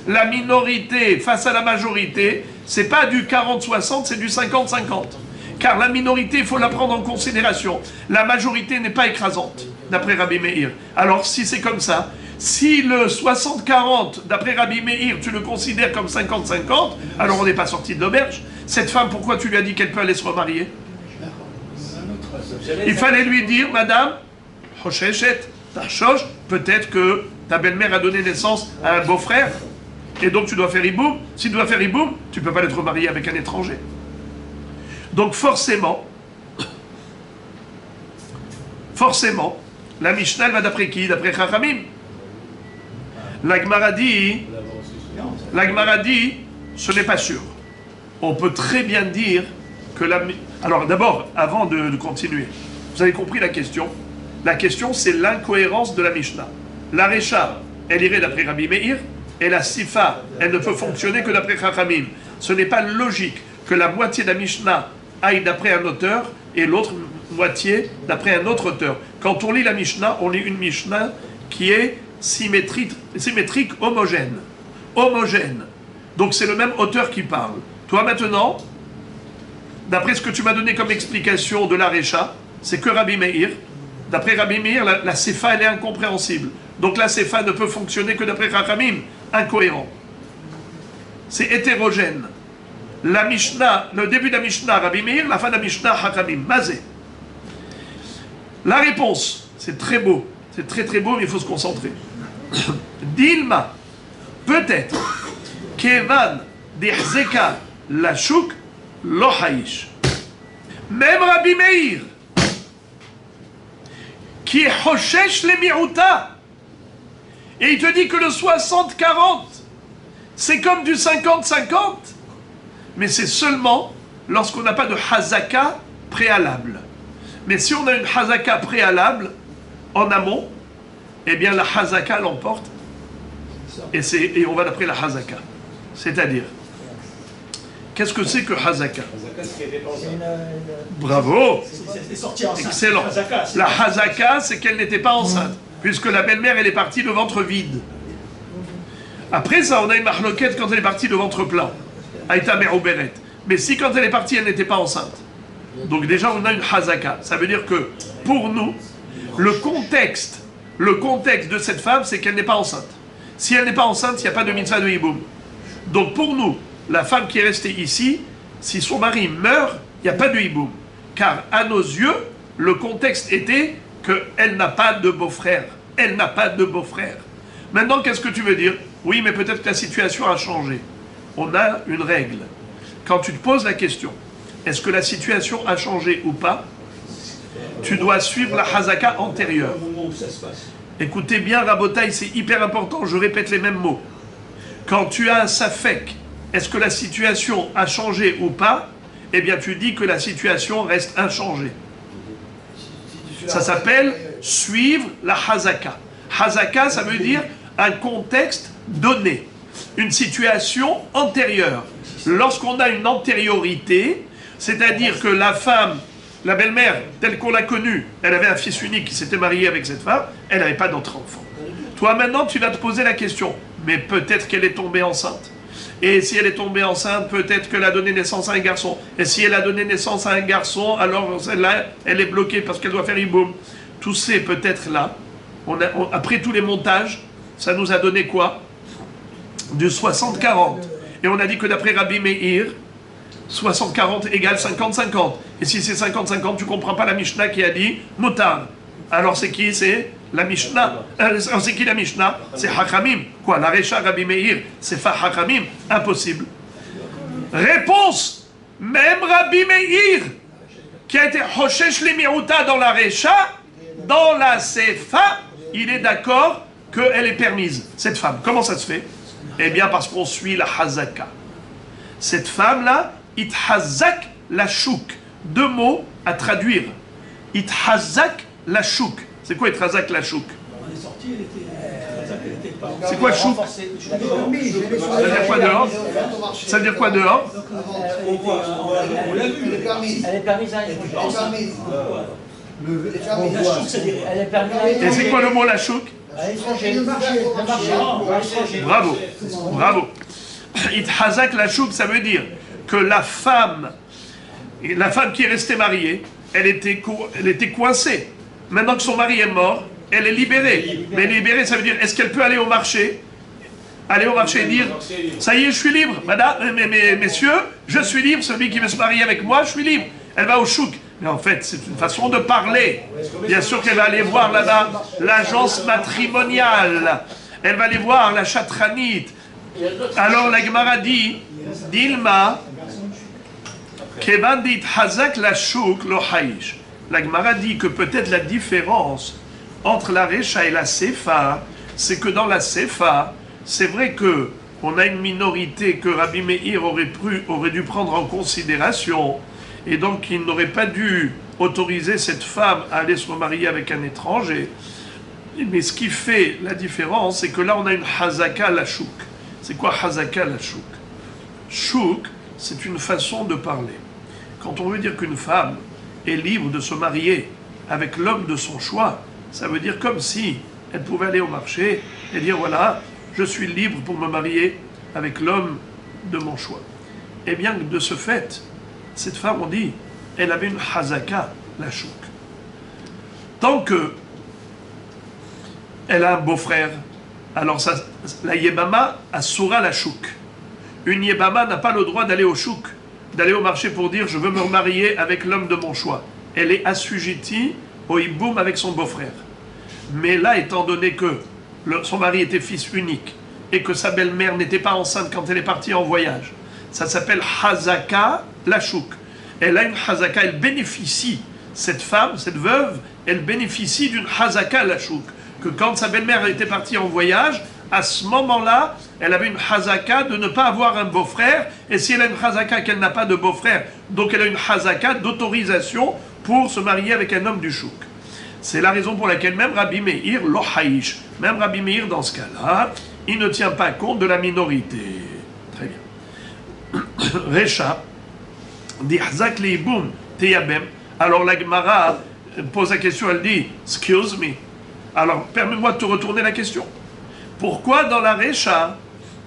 la minorité face à la majorité, c'est pas du 40-60, c'est du 50-50. Car la minorité, il faut la prendre en considération. La majorité n'est pas écrasante, d'après Rabbi Meir. Alors, si c'est comme ça, si le 60-40, d'après Rabbi Meir, tu le considères comme 50-50, alors on n'est pas sorti de l'auberge. Cette femme, pourquoi tu lui as dit qu'elle peut aller se remarier? Il fallait lui dire, madame, Hosheshet, Tashosh, peut-être que ta belle-mère a donné naissance à un beau-frère, et donc tu dois faire hiboum. Si tu dois faire hiboum, tu ne peux pas être marié avec un étranger. Donc forcément, la Mishnah elle va d'après qui? D'après Chachamim. La Gemara dit, ce n'est pas sûr. On peut très bien dire que la... Alors d'abord, avant de continuer, vous avez compris la question? La question, c'est l'incohérence de la Mishnah. La Recha, elle irait d'après Rabbi Meir, et la Sifa, elle ne peut fonctionner que d'après Chachamim. Ce n'est pas logique que la moitié de la Mishnah aille d'après un auteur et l'autre moitié d'après un autre auteur. Quand on lit la Mishnah, on lit une Mishnah qui est symétrique homogène. Homogène. Donc c'est le même auteur qui parle. Toi maintenant, d'après ce que tu m'as donné comme explication de la Récha, c'est que Rabbi Meir. D'après Rabbi Meir, la Sefa, elle est incompréhensible. Donc la Sefa ne peut fonctionner que d'après Chachamim, incohérent. C'est hétérogène. La Mishnah, le début de la Mishnah, Rabbi Meir, la fin de la Mishnah, Chachamim. Mazé. La réponse, c'est très beau. C'est très très beau, mais il faut se concentrer. Dilma, peut-être, Kevan d'Ihzeka Lashuk Lohaïch. Même Rabbi Meir, qui est Hoshesh les Mirouta, et il te dit que le 60-40, c'est comme du 50-50, mais c'est seulement lorsqu'on n'a pas de Hazaka préalable. Mais si on a une Hazaka préalable, en amont, eh bien la Hazaka l'emporte, et on va d'après la Hazaka. C'est-à-dire, qu'est-ce que c'est que Hazaka? Bravo! Excellent. La Hazaka, c'est qu'elle n'était pas enceinte, puisque la belle-mère, elle est partie de ventre vide. Après ça, on a une marloquette quand elle est partie de ventre plein. Aïta Merouberet. Mais si quand elle est partie, elle n'était pas enceinte. Donc déjà, on a une Hazaka. Ça veut dire que, pour nous, le contexte de cette femme, c'est qu'elle n'est pas enceinte. Si elle n'est pas enceinte, il n'y a pas de mitzvah de hiboum. Donc pour nous, la femme qui est restée ici, si son mari meurt, il n'y a pas de hiboum. Car à nos yeux, le contexte était qu'elle n'a pas de beau-frère. Elle n'a pas de beau-frère. Maintenant, qu'est-ce que tu veux dire? Oui, mais peut-être que la situation a changé. On a une règle. Quand tu te poses la question, est-ce que la situation a changé ou pas? Tu dois suivre la Hazaka antérieure. Écoutez bien, Rabotaï, c'est hyper important, je répète les mêmes mots. Quand tu as un safek, est-ce que la situation a changé ou pas? Eh bien, tu dis que la situation reste inchangée. Ça s'appelle suivre la Hazaka. Hazaka, ça veut dire un contexte donné, une situation antérieure. Lorsqu'on a une antériorité, c'est-à-dire que la femme, la belle-mère, telle qu'on l'a connue, elle avait un fils unique qui s'était marié avec cette femme, elle n'avait pas d'autre enfant. Toi, maintenant, tu vas te poser la question, mais peut-être qu'elle est tombée enceinte. Et si elle est tombée enceinte, peut-être qu'elle a donné naissance à un garçon. Et si elle a donné naissance à un garçon, alors celle-là, elle est bloquée parce qu'elle doit faire hiboum. Tous ces peut-être-là, après tous les montages, ça nous a donné quoi? Du 60-40. Et on a dit que d'après Rabbi Meir, 60-40 égale 50-50. Et si c'est 50-50, tu ne comprends pas la Mishnah qui a dit Motar. Alors c'est qui? C'est la Mishnah. C'est qui la Mishnah? C'est Hachamim. Quoi? La Récha Rabbi Meir, c'est Fa Hachamim? Impossible. Réponse. Même Rabbi Meir, qui a été Hoshesh les Mirouta dans la Récha, dans la Sefa, il est d'accord qu'elle est permise, cette femme. Comment ça se fait? Eh bien parce qu'on suit la Hazaka. Cette femme-là, It-Hazak la chouk. Deux mots à traduire. It-Hazak la chouk. C'est quoi It-Hazak la chouk? C'est quoi chouk? Ça veut dire quoi dehors? Ça veut dire quoi dehors? On l'a vu, elle est permise. Elle est permise, hein, elle est permise. Et c'est quoi le mot la chouk? Bravo, bravo. It-Hazak la chouk, ça veut dire que la femme qui est restée mariée, elle était coincée. Maintenant que son mari est mort, elle est libérée. Mais libérée, ça veut dire, est-ce qu'elle peut aller au marché? Aller au marché et dire, ça y est, je suis libre. Madame, messieurs, je suis libre. Celui qui veut se marier avec moi, je suis libre. Elle va au chouk. Mais en fait, c'est une façon de parler. Bien sûr qu'elle va aller voir là-bas l'agence matrimoniale. Elle va aller voir la chatranite. Alors la Gemara dit, Dilma, Kevandit Hazak la chouk lo haïch. La Gemara dit que peut-être la différence entre la Récha et la Sefa, c'est que dans la Sefa, c'est vrai que on a une minorité que Rabbi Meir aurait dû prendre en considération, et donc il n'aurait pas dû autoriser cette femme à aller se remarier avec un étranger. Mais ce qui fait la différence, c'est que là on a une Hazaka la chouk. C'est quoi Hazaka la chouk? Chouk, c'est une façon de parler. Quand on veut dire qu'une femme est libre de se marier avec l'homme de son choix, ça veut dire comme si elle pouvait aller au marché et dire voilà, je suis libre pour me marier avec l'homme de mon choix. Et bien que de ce fait, cette femme, on dit, elle avait une hazaka, la chouk. Tant que elle a un beau-frère, alors ça, la yébama a soura la chouk. Une yébama n'a pas le droit d'aller au chouk, d'aller au marché pour dire je veux me marier avec l'homme de mon choix. Elle est assujettie au hiboum avec son beau-frère. Mais là, étant donné que son mari était fils unique et que sa belle-mère n'était pas enceinte quand elle est partie en voyage, ça s'appelle hazaka la chouk. Elle a une hazaka, elle bénéficie, cette femme, cette veuve, elle bénéficie d'une hazaka la chouk. Que quand sa belle-mère était partie en voyage, à ce moment-là, elle avait une hazaka de ne pas avoir un beau-frère, et si elle a une hazaka qu'elle n'a pas de beau-frère, donc elle a une hazaka d'autorisation pour se marier avec un homme du chouk. C'est la raison pour laquelle même Rabbi Meir, l'ohaïch, même Rabbi Meir dans ce cas-là, il ne tient pas compte de la minorité. Très bien. Recha, dihzak leiboum teyabem. Alors la Gemara pose la question, elle dit, excuse me. Alors permets-moi de te retourner la question. Pourquoi dans la Recha,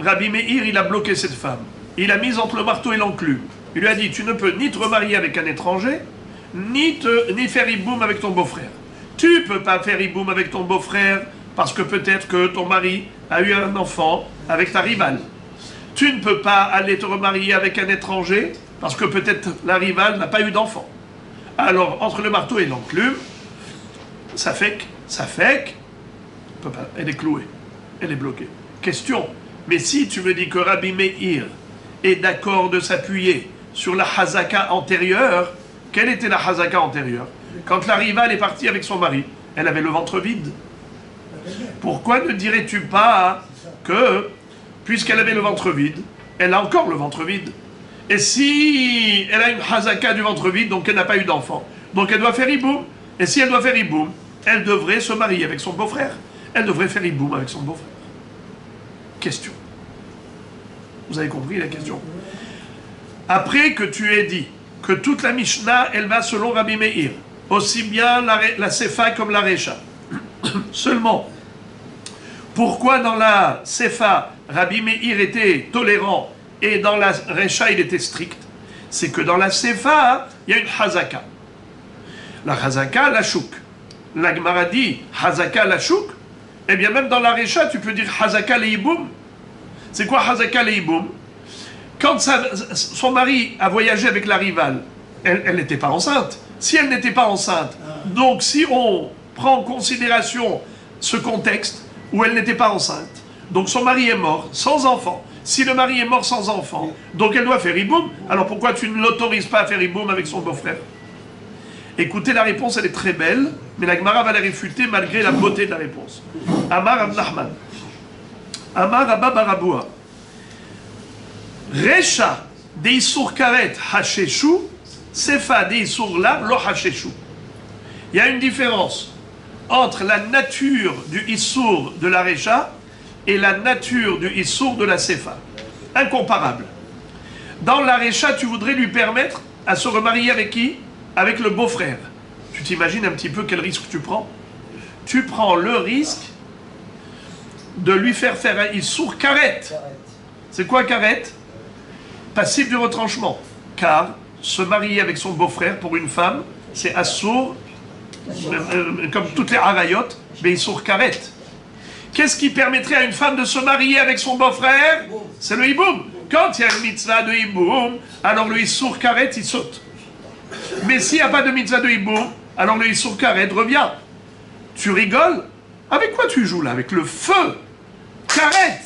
Rabbi Meir, il a bloqué cette femme? Il a mis entre le marteau et l'enclume. Il lui a dit, tu ne peux ni te remarier avec un étranger, ni faire hiboum avec ton beau-frère. Tu ne peux pas faire hiboum avec ton beau-frère parce que peut-être que ton mari a eu un enfant avec ta rivale. Tu ne peux pas aller te remarier avec un étranger parce que peut-être la rivale n'a pas eu d'enfant. Alors, entre le marteau et l'enclume, ça fait que, elle est clouée, elle est bloquée. Question, mais si tu me dis que Rabbi Meir est d'accord de s'appuyer sur la hazaka antérieure, quelle était la hazaka antérieure? Quand la rivale est partie avec son mari, elle avait le ventre vide. Pourquoi ne dirais-tu pas que, puisqu'elle avait le ventre vide, elle a encore le ventre vide? Et si elle a une hazaka du ventre vide, donc elle n'a pas eu d'enfant, donc elle doit faire hiboum. Et si elle doit faire hiboum, elle devrait se marier avec son beau-frère. Elle devrait faire hiboum avec son beau-frère. Question. Vous avez compris la question? Après que tu aies dit que toute la Mishnah, elle va selon Rabbi Meir, aussi bien la Sefa comme la Recha. Seulement, pourquoi dans la Sefa, Rabbi Meir était tolérant et dans la Recha, il était strict? C'est que dans la Sefa, il y a une Hazaka. La Hazaka, la Chouk. La Gemara dit Hazaka, la Chouk. Eh bien, même dans la Recha, tu peux dire Hazaka, le Hiboum. C'est quoi Hazaka, le Hiboum? Quand son mari a voyagé avec la rivale, elle n'était pas enceinte. Si elle n'était pas enceinte, donc si on prend en considération ce contexte où elle n'était pas enceinte, donc son mari est mort sans enfant. Si le mari est mort sans enfant, donc elle doit faire hiboum. Alors pourquoi tu ne l'autorises pas à faire hiboum avec son beau-frère? Écoutez, la réponse, elle est très belle, mais la Gemara va la réfuter malgré la beauté de la réponse. Amar Abnachman. Amar Abba Baraboua. Recha de Isur Karet Hasheshu, Sefa de Isur Lam Lo Hasheshu. Il y a une différence entre la nature du Isur de la Recha et la nature du Isur de la Sefa. Incomparable. Dans la Recha, tu voudrais lui permettre à se remarier avec qui? Avec le beau-frère. Tu t'imagines un petit peu quel risque tu prends? Tu prends le risque de lui faire un Isur Karet. C'est quoi Karet? Passible du retranchement. Car se marier avec son beau-frère pour une femme, c'est assour, comme toutes les harayot, mais Isur Karet. Qu'est-ce qui permettrait à une femme de se marier avec son beau-frère? C'est le hiboum. Quand il y a une mitzvah de hiboum, alors le Isur Karet, il saute. Mais s'il n'y a pas de mitzvah de hiboum, alors le Isur Karet revient. Tu rigoles? Avec quoi tu joues là? Avec le feu. Karet.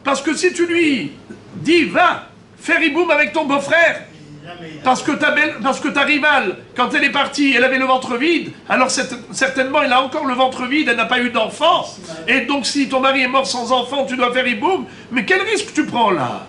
Parce que si tu lui dis, va faire hiboum avec ton beau-frère, parce que ta rivale, quand elle est partie, elle avait le ventre vide, alors certainement elle a encore le ventre vide, elle n'a pas eu d'enfant. Et donc si ton mari est mort sans enfant, tu dois faire hiboum. Mais quel risque tu prends là?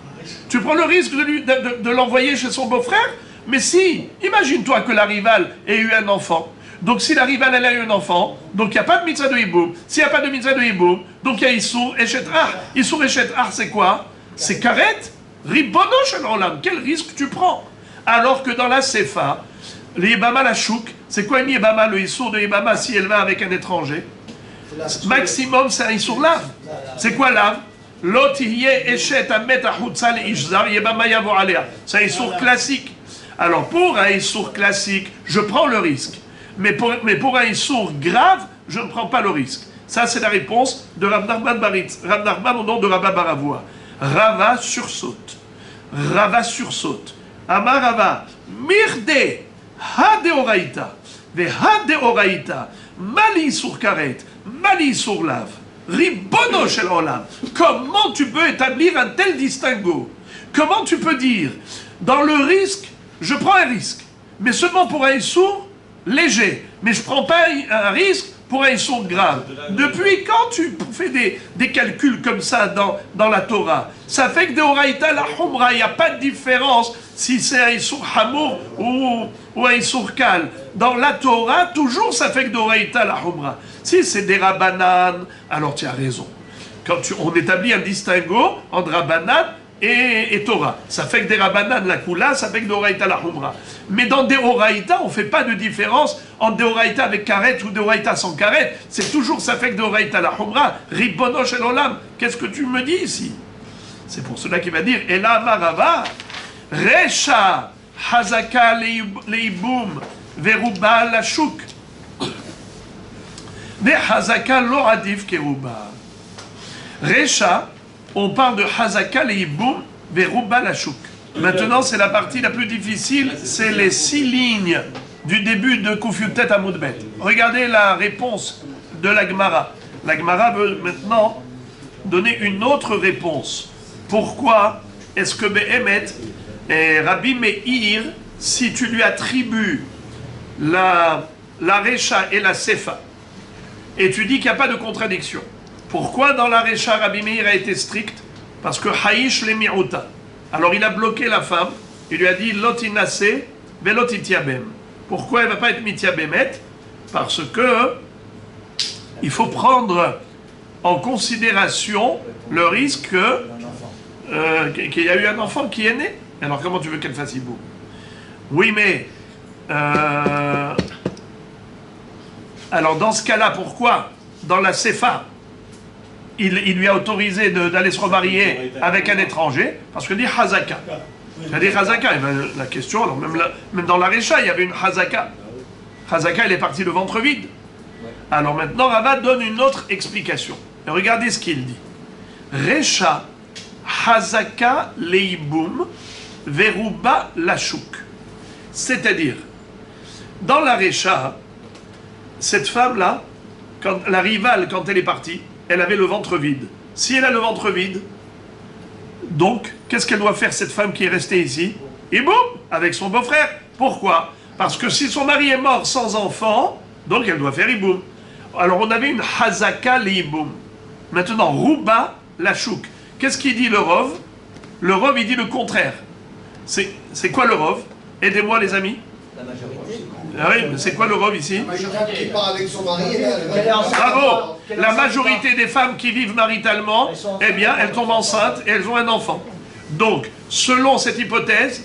Tu prends le risque de l'envoyer chez son beau-frère? Mais si, imagine-toi que la rivale ait eu un enfant. Donc si la rivale elle a eu un enfant, donc il n'y a pas de mitzvah de hiboum. S'il n'y a pas de mitzvah de hiboum, donc il y a Isur Eshet Ar. Isur Eshet Ar, c'est quoi? C'est Karet, Ribono Shel Olam. Quel risque tu prends? Alors que dans la Sefa, le Yibama la Chouk, c'est quoi une Yibama? Le Isur de Yibama si elle va avec un étranger? Maximum, c'est un Issour lave. C'est quoi lave? C'est un Issour classique. Alors, pour un Issour classique, je prends le risque. Mais pour un Issour grave, je ne prends pas le risque. Ça, c'est la réponse de Rav Nachman Baritz. Rav Nachman au nom de Rabba Baravoua. Rava sursaute. Rava sursaute. Amar Rava, mirde, ha deoraita, ve ha deoraita, mali sur karet, mali sur lave, ribono shel olam. Comment tu peux établir un tel distinguo? Comment tu peux dire, dans le risque, je prends un risque, mais seulement pour un issour léger, mais je ne prends pas un risque pour un issour grave. Depuis quand tu fais des calculs comme ça dans la Torah? Ça fait que de Horaïta la Humra, il n'y a pas de différence si c'est un issour Hamour ou un issour Kal. Dans la Torah, toujours ça fait que de Horaïta la Humra. Si c'est des Rabbanan, alors tu as raison. Quand on établit un distinguo entre Rabbanan et Torah. Ça fait que des Rabbanan la Kula, ça fait que de Horaïta la Humra. Mais dans des Horaïta, on ne fait pas de différence entre des Horaïta avec karet ou des Horaïta sans karet. C'est toujours ça fait que de Horaïta la Humra. Ribono shel olam. Qu'est-ce que tu me dis ici? C'est pour cela qu'il va dire Ela Marava, Recha Hazaka Leibum Veruba Lashuk. De Hazaka Loradif Keruba. Recha, on parle de Hazaka Leibum Veruba Lashuk. Maintenant, c'est la partie la plus difficile, c'est les 6 lignes du début de Koufiyutet Amoudbet. Regardez la réponse de la Gemara. La Gemara veut maintenant donner une autre réponse. Pourquoi est-ce que Behemet, Rabbi Meir, si tu lui attribues la Recha et la Sefa, et tu dis qu'il n'y a pas de contradiction, pourquoi dans la Recha, Rabbi Meir a été strict? Parce que Haïsh le Mi'uta. Alors il a bloqué la femme, il lui a dit Lotinase, velotitiabem. Pourquoi elle ne va pas être mitiabemet? Parce que il faut prendre en considération le risque qu'il y a eu un enfant qui est né. Alors comment tu veux qu'elle fasse hibou? Oui, mais alors dans ce cas-là, pourquoi dans la Sefa il lui a autorisé d'aller se remarier avec un étranger, parce que dit Hazaka. C'est-à-dire Hazaka, et ben, la question, alors même dans la Recha, il y avait une Hazaka. Hazaka, elle est partie le ventre vide. Alors maintenant, Rava donne une autre explication. Et regardez ce qu'il dit. Recha, Hazaka, Leibum, Veruba, Lashuk. C'est-à-dire, dans la Recha, cette femme-là, la rivale, quand elle est partie, elle avait le ventre vide. Si elle a le ventre vide, donc, qu'est-ce qu'elle doit faire, cette femme qui est restée ici? Et boum, avec son beau-frère. Pourquoi? Parce que si son mari est mort sans enfant, donc elle doit faire Iboum. Alors on avait une Hazaka l'Iboum. Maintenant, Rouba Lashuk. Qu'est-ce qu'il dit le Rov? Le Rov, il dit le contraire. C'est quoi le Rov? Aidez-moi les amis. La majorité. Ah oui, mais c'est quoi le Rov ici? La majorité qui part avec son mari, bravo! La majorité des femmes qui vivent maritalement, eh bien, elles tombent enceintes et elles ont un enfant. Donc, selon cette hypothèse,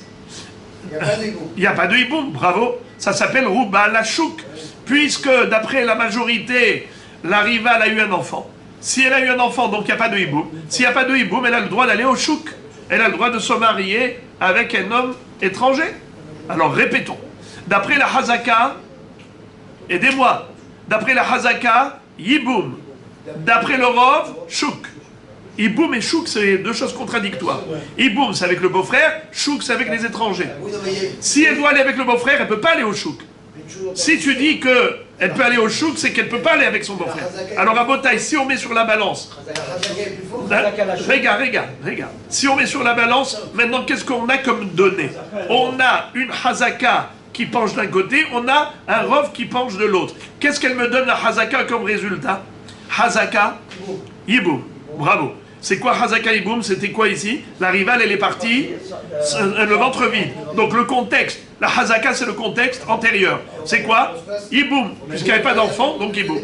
il n'y a pas de hiboum, bravo. Ça s'appelle Rouba Lashuk. Puisque, d'après la majorité, la rivale a eu un enfant. Si elle a eu un enfant, donc il n'y a pas de hiboum. S'il n'y a pas de hiboum, elle a le droit d'aller au chouk. Elle a le droit de se marier avec un homme étranger. Alors, répétons. D'après la Hazaka, aidez-moi. D'après la Hazaka, Yiboum. D'après le Rov, Chouk. Yiboum et Chouk, c'est deux choses contradictoires. Yiboum, c'est avec le beau-frère, Chouk, c'est avec les étrangers. Si elle doit aller avec le beau-frère, elle ne peut pas aller au Chouk. Si tu dis qu'elle peut aller au Chouk, c'est qu'elle ne peut pas aller avec son beau-frère. Alors à Botaï, si on met sur la balance... Regarde. Si on met sur la balance, maintenant, qu'est-ce qu'on a comme données? On a une Hazaka qui penche d'un côté, on a un Rov qui penche de l'autre. Qu'est-ce qu'elle me donne la Hazaka comme résultat? Hazaka, Yiboum. Bravo. C'est quoi Hazaka Yiboum? C'était quoi ici? La rivale, elle est partie, le ventre vide. Donc le contexte, la Hazaka, c'est le contexte antérieur. C'est quoi? Yiboum. Puisqu'il n'y avait pas d'enfant, donc Yiboum.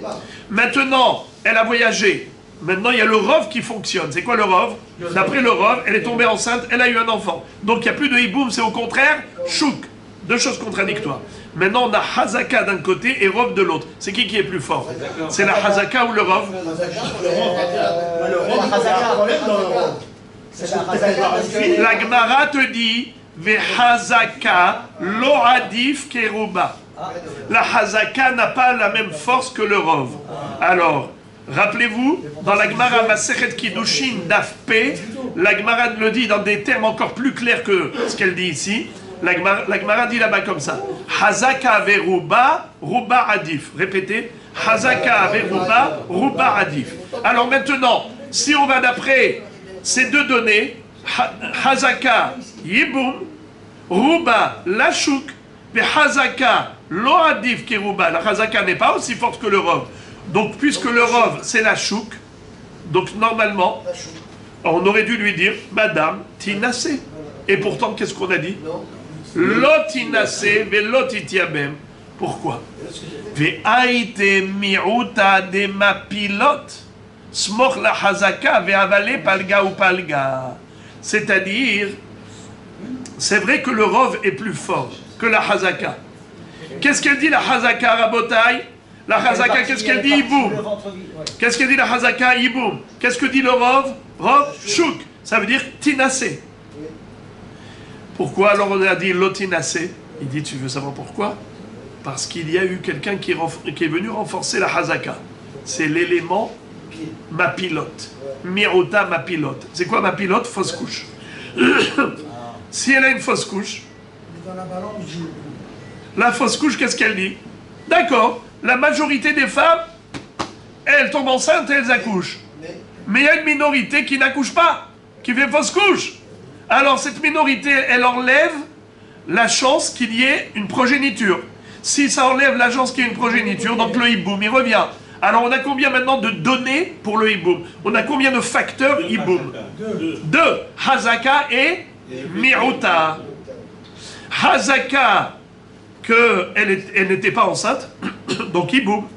Maintenant, elle a voyagé. Maintenant, il y a le Rov qui fonctionne. C'est quoi le Rov? D'après le Rov, elle est tombée enceinte, elle a eu un enfant. Donc il n'y a plus de Yiboum, c'est au contraire Chouk. Deux choses contradictoires. Maintenant, on a Hazaka d'un côté et Rov de l'autre. C'est qui est plus fort? C'est la Hazaka ou le Rov? La Gemara te dit Ve Hazaka lo adif keruba. La Hazaka n'a pas la même force que le Rov. Alors, rappelez-vous, dans la Gemara Masechet Kiddushin Daf P, la Gemara le dit dans des termes encore plus clairs que ce qu'elle dit ici. La Gemara dit là-bas comme ça. Hazaka veruba, ruba adif. Répétez. Hazaka veruba, ruba adif. Alors maintenant, si on va d'après ces deux données, Hazaka yibum, ruba lashuk, mais Hazaka lo adif keruba. La Hazaka n'est pas aussi forte que le Rov. Donc puisque le Rov c'est la chouk, donc normalement, on aurait dû lui dire, Madame, tinase. Et pourtant, qu'est-ce qu'on a dit? Lotinase velotitiabem. Pourquoi? Ve'aite mi'uta de ma pilote. Smoch la hazaka ve'avale palga ou palga. C'est-à-dire, c'est vrai que le Rov est plus fort que la hazaka. Qu'est-ce qu'elle dit la hazaka, Rabotai? La hazaka, qu'est-ce qu'elle dit? Iboum. Qu'est-ce qu'elle dit la hazaka? Iboum. Qu'est-ce que dit le Rov? Rov, chouk. Ça veut dire tinase. Pourquoi alors on a dit lotinase? Il dit, tu veux savoir pourquoi? Parce qu'il y a eu quelqu'un qui est venu renforcer la hazaka. C'est l'élément ma pilote. Mi'uta ma pilote. C'est quoi ma pilote? Fausse couche. Si elle a une fausse couche, la fausse couche, qu'est-ce qu'elle dit? D'accord, la majorité des femmes, elles tombent enceintes et elles accouchent. Mais il y a une minorité qui n'accouche pas, qui fait fausse couche. Alors cette minorité, elle enlève la chance qu'il y ait une progéniture. Si ça enlève la chance qu'il y ait une progéniture, donc le hiboum, il revient. Alors on a combien maintenant de données pour le hiboum? On a combien de facteurs hiboum? Deux. Hazaka et mi'uta. Hazaka, qu'elle n'était pas enceinte, donc hiboum.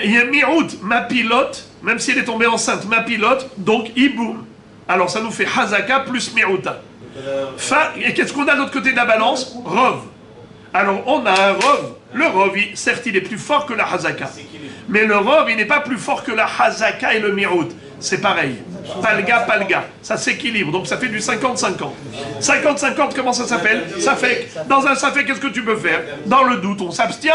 Il y a mi'ut, ma pilote, même si elle est tombée enceinte, ma pilote, donc hiboum. Alors ça nous fait Hazaka plus mi'uta. Et qu'est-ce qu'on a de l'autre côté de la balance? Rov. Alors on a un Rov. Le Rov, certes, il est plus fort que la Hazaka. Mais le Rov, il n'est pas plus fort que la Hazaka et le mi'ut. C'est pareil. Palga, palga. Ça s'équilibre. Donc ça fait du 50-50. 50-50, comment ça s'appelle? Ça fait. Dans un ça fait, qu'est-ce que tu peux faire? Dans le doute, on s'abstient.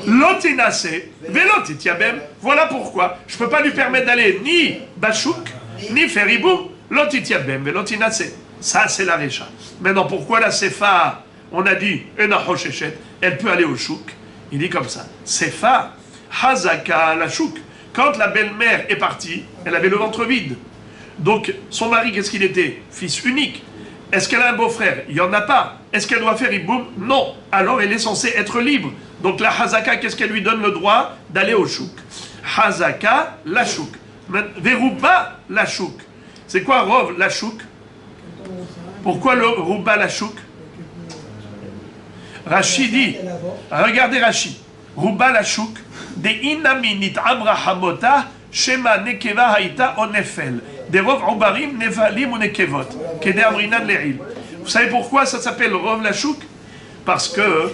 Lotinase, velotitiabem. Voilà pourquoi je ne peux pas lui permettre d'aller ni bachouk, ni faire hiboum. Lotitiabem, velotinase. Ça, c'est la récha. Maintenant, pourquoi la sefa? On a dit, elle peut aller au chouk. Il dit comme ça. Sefa, hazaka, la chouk. Quand la belle-mère est partie, elle avait le ventre vide. Donc, son mari, qu'est-ce qu'il était? Fils unique. Est-ce qu'elle a un beau-frère? Il n'y en a pas. Est-ce qu'elle doit faire hiboum? Non. Alors, elle est censée être libre. Donc, la hazaka, qu'est-ce qu'elle lui donne le droit? D'aller au chouk. Hazaka, la chouk. Veruba, la chouk. C'est quoi Rov, la chouk? Pourquoi le Ruba, la chouk? Rashi dit, regardez Rashi. Ruba, la chouk. De inaminit amra hamota shema nekeva haïta onefel. Des rov ubarim nevalim ou nekevot. Kede amrinan le'il. Vous savez pourquoi ça s'appelle rov la chouk? Parce que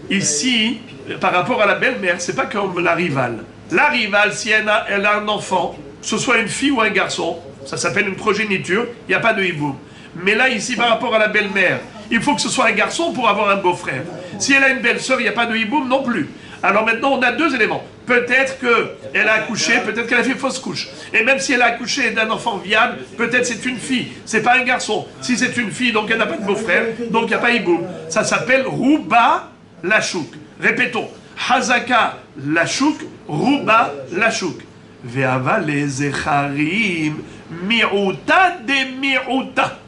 ici, par rapport à la belle-mère, c'est pas comme la rivale. La rivale, si elle a un enfant, que ce soit une fille ou un garçon, ça s'appelle une progéniture, il n'y a pas de hiboum. Mais là, ici, par rapport à la belle-mère, il faut que ce soit un garçon pour avoir un beau-frère. Si elle a une belle-sœur, il n'y a pas de hiboum non plus. Alors maintenant, on a deux éléments. Peut-être qu'elle a accouché, peut-être qu'elle a fait fausse couche. Et même si elle a accouché d'un enfant viable, peut-être c'est une fille, c'est pas un garçon. Si c'est une fille, donc elle n'a pas de beau-frère, donc il n'y a pas hiboum. Ça s'appelle Ruba la chouk. Répétons. Hazaka la chouk, Ruba la chouk. Ve'ava les echarim, mi'uta de mi'uta.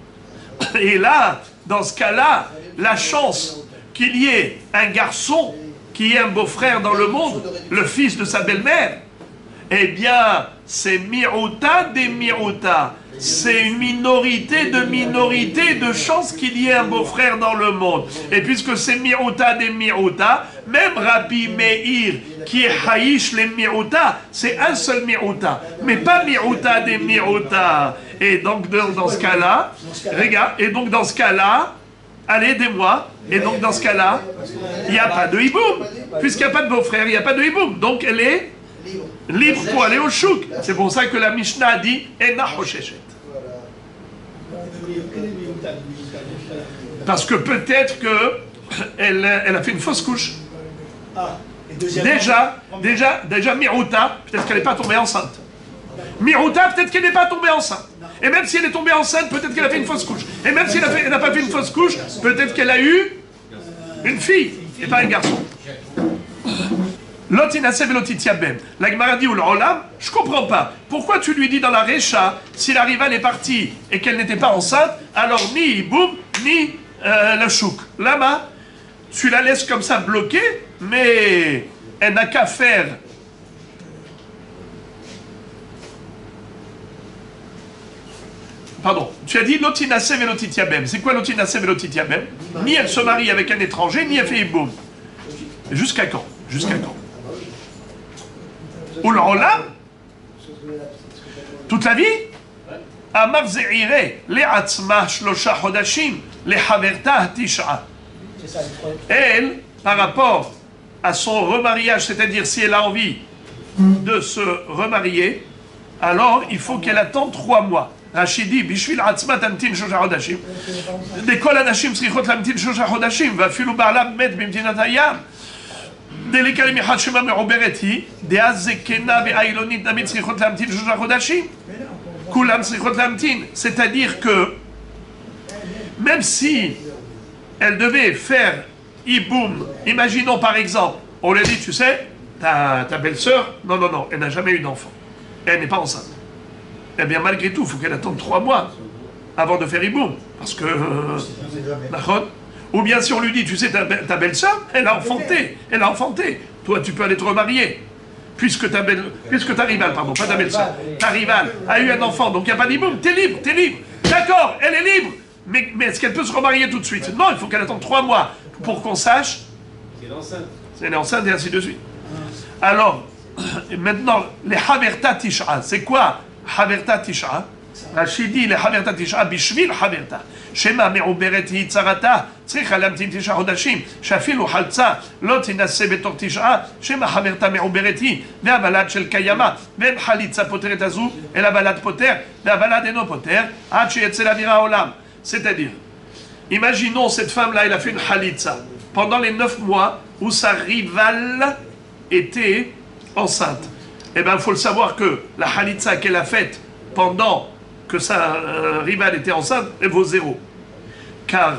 Et là, dans ce cas-là, la chance qu'il y ait un garçon qui est un beau-frère dans le monde, le fils de sa belle-mère, eh bien, c'est mi'uta des mi'uta. C'est une minorité de chances qu'il y ait un beau-frère dans le monde. Et puisque c'est mi'uta des mi'uta, même Rabbi Meir, qui est haïch les mi'uta, c'est un seul mi'uta, mais pas mi'uta des mi'uta. Et donc, dans ce cas-là, regarde, et donc dans ce cas-là, allez, aidez-moi. Et donc, dans ce cas-là, il n'y a pas de hiboum. Puisqu'il n'y a pas de beau-frère, il n'y a pas de hiboum. Donc, elle est libre pour aller au chouk. C'est pour ça que la Mishnah a dit Ena Hosheshet. Parce que peut-être qu'elle a fait une fausse couche. Déjà, Mirouta, peut-être qu'elle n'est pas tombée enceinte. Mirouta, peut-être qu'elle n'est pas tombée enceinte. Et même si elle est tombée enceinte, peut-être qu'elle a fait une fausse couche. Et même si elle n'a pas fait une fausse couche, peut-être qu'elle a eu une fille et pas un garçon. Lotinaseb et lotitiabem. La Gemara dit ou l'olam, je comprends pas. Pourquoi tu lui dis dans la Récha, si la rivale est partie et qu'elle n'était pas enceinte, alors ni Iboum, ni le chouk. Lama, tu la laisses comme ça bloquée, mais elle n'a qu'à faire. Pardon, tu as dit lotinaseb et lotitiabem. C'est quoi lotinaseb et lotitiabem? Ni elle se marie avec un étranger, ni elle fait Iboum. Jusqu'à quand? Jusqu'à quand? Ou l'olam? Toute la vie? Amar ze'ire, le'atzma shlosha chodashim, le'haverta tisha. Elle, par rapport à son remariage, c'est-à-dire si elle a envie de se remarier, alors il faut qu'elle attende 3 mois. Rachidi, bishvil atzma tamtin shlosha chodashim. Dekol anashim tzrichot lamtin shlosha chodashim, ואפילו בעלה מת במדינת הים. דליקה למיחד שמה מעוברת היא, דאז זקנה והאילונית תמיד צריכות להמתין 3 חודשים. כולם צריכות להמתין. C'est-à-dire que, même si elle devait faire Iboum, imaginons par exemple, on lui a dit, tu sais, ta belle-sœur, non, elle n'a jamais eu d'enfant. Elle n'est pas enceinte. Eh bien, malgré tout, il faut qu'elle attende 3 mois avant de faire Iboum. Parce que... Ou bien si on lui dit, tu sais, ta belle-sœur, elle a enfanté. Toi, tu peux aller te remarier. Puisque ta rivale, pardon, pas ta belle-sœur, ta rivale a eu un enfant, donc il n'y a pas d'hiboum, t'es libre. D'accord, elle est libre. Mais est-ce qu'elle peut se remarier tout de suite? Non, il faut qu'elle attende 3 mois pour qu'on sache. Elle est enceinte et ainsi de suite. Alors, maintenant, les haverta tisha, c'est quoi haverta tisha? Rachidi, les haverta tisha, bishvil haverta. Shema me'uberet hi tzarata, צריכה להמתין 9 חודשים, שאפילו חלצה לא תנסה בתוך 9, שמא חברתה מעוברת היא, והבלד של קיימה, ואין חליצה פותרת הזו, אלא בלד פותר, והבלד אינו פותר, עד שיצא לאוויר העולם. C'est-à-dire, imaginons cette femme-là, elle a fait une khalitza pendant les 9 mois où sa rivale était enceinte. Eh bien, il faut le savoir que la khalitza qu'elle a faite pendant que sa rivale était enceinte, elle vaut 0. Car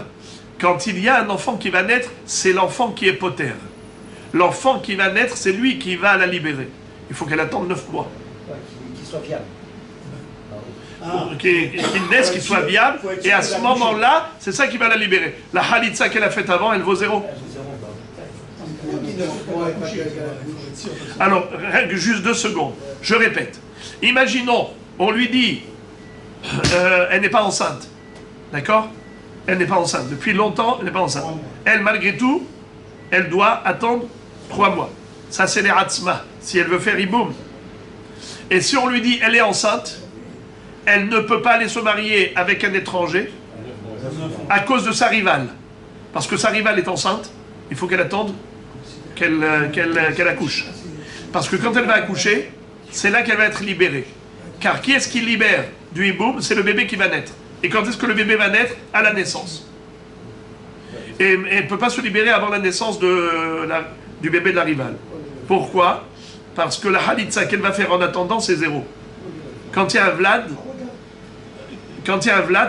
quand il y a un enfant qui va naître, c'est l'enfant qui est poter. L'enfant qui va naître, c'est lui qui va la libérer. Il faut qu'elle attende 9 mois. Qu'il soit viable. Qu'il naisse, qu'il soit viable, et à ce moment-là, c'est ça qui va la libérer. La khalitza qu'elle a faite avant, elle vaut 0. Alors, juste 2 secondes. Je répète. Imaginons, on lui dit, elle n'est pas enceinte. D'accord? Elle n'est pas enceinte. Depuis longtemps, elle n'est pas enceinte. Elle, malgré tout, elle doit attendre 3 mois. Ça, c'est les atzma, si elle veut faire Iboum. Et si on lui dit, elle est enceinte, elle ne peut pas aller se marier avec un étranger à cause de sa rivale. Parce que sa rivale est enceinte, il faut qu'elle attende qu'elle accouche. Parce que quand elle va accoucher, c'est là qu'elle va être libérée. Car qui est-ce qui libère du Iboum? C'est le bébé qui va naître. Et quand est-ce que le bébé va naître? À la naissance. Et elle ne peut pas se libérer avant la naissance du bébé de la rivale. Pourquoi? Parce que la khalitza qu'elle va faire en attendant, c'est 0. Quand il y a un Vlad,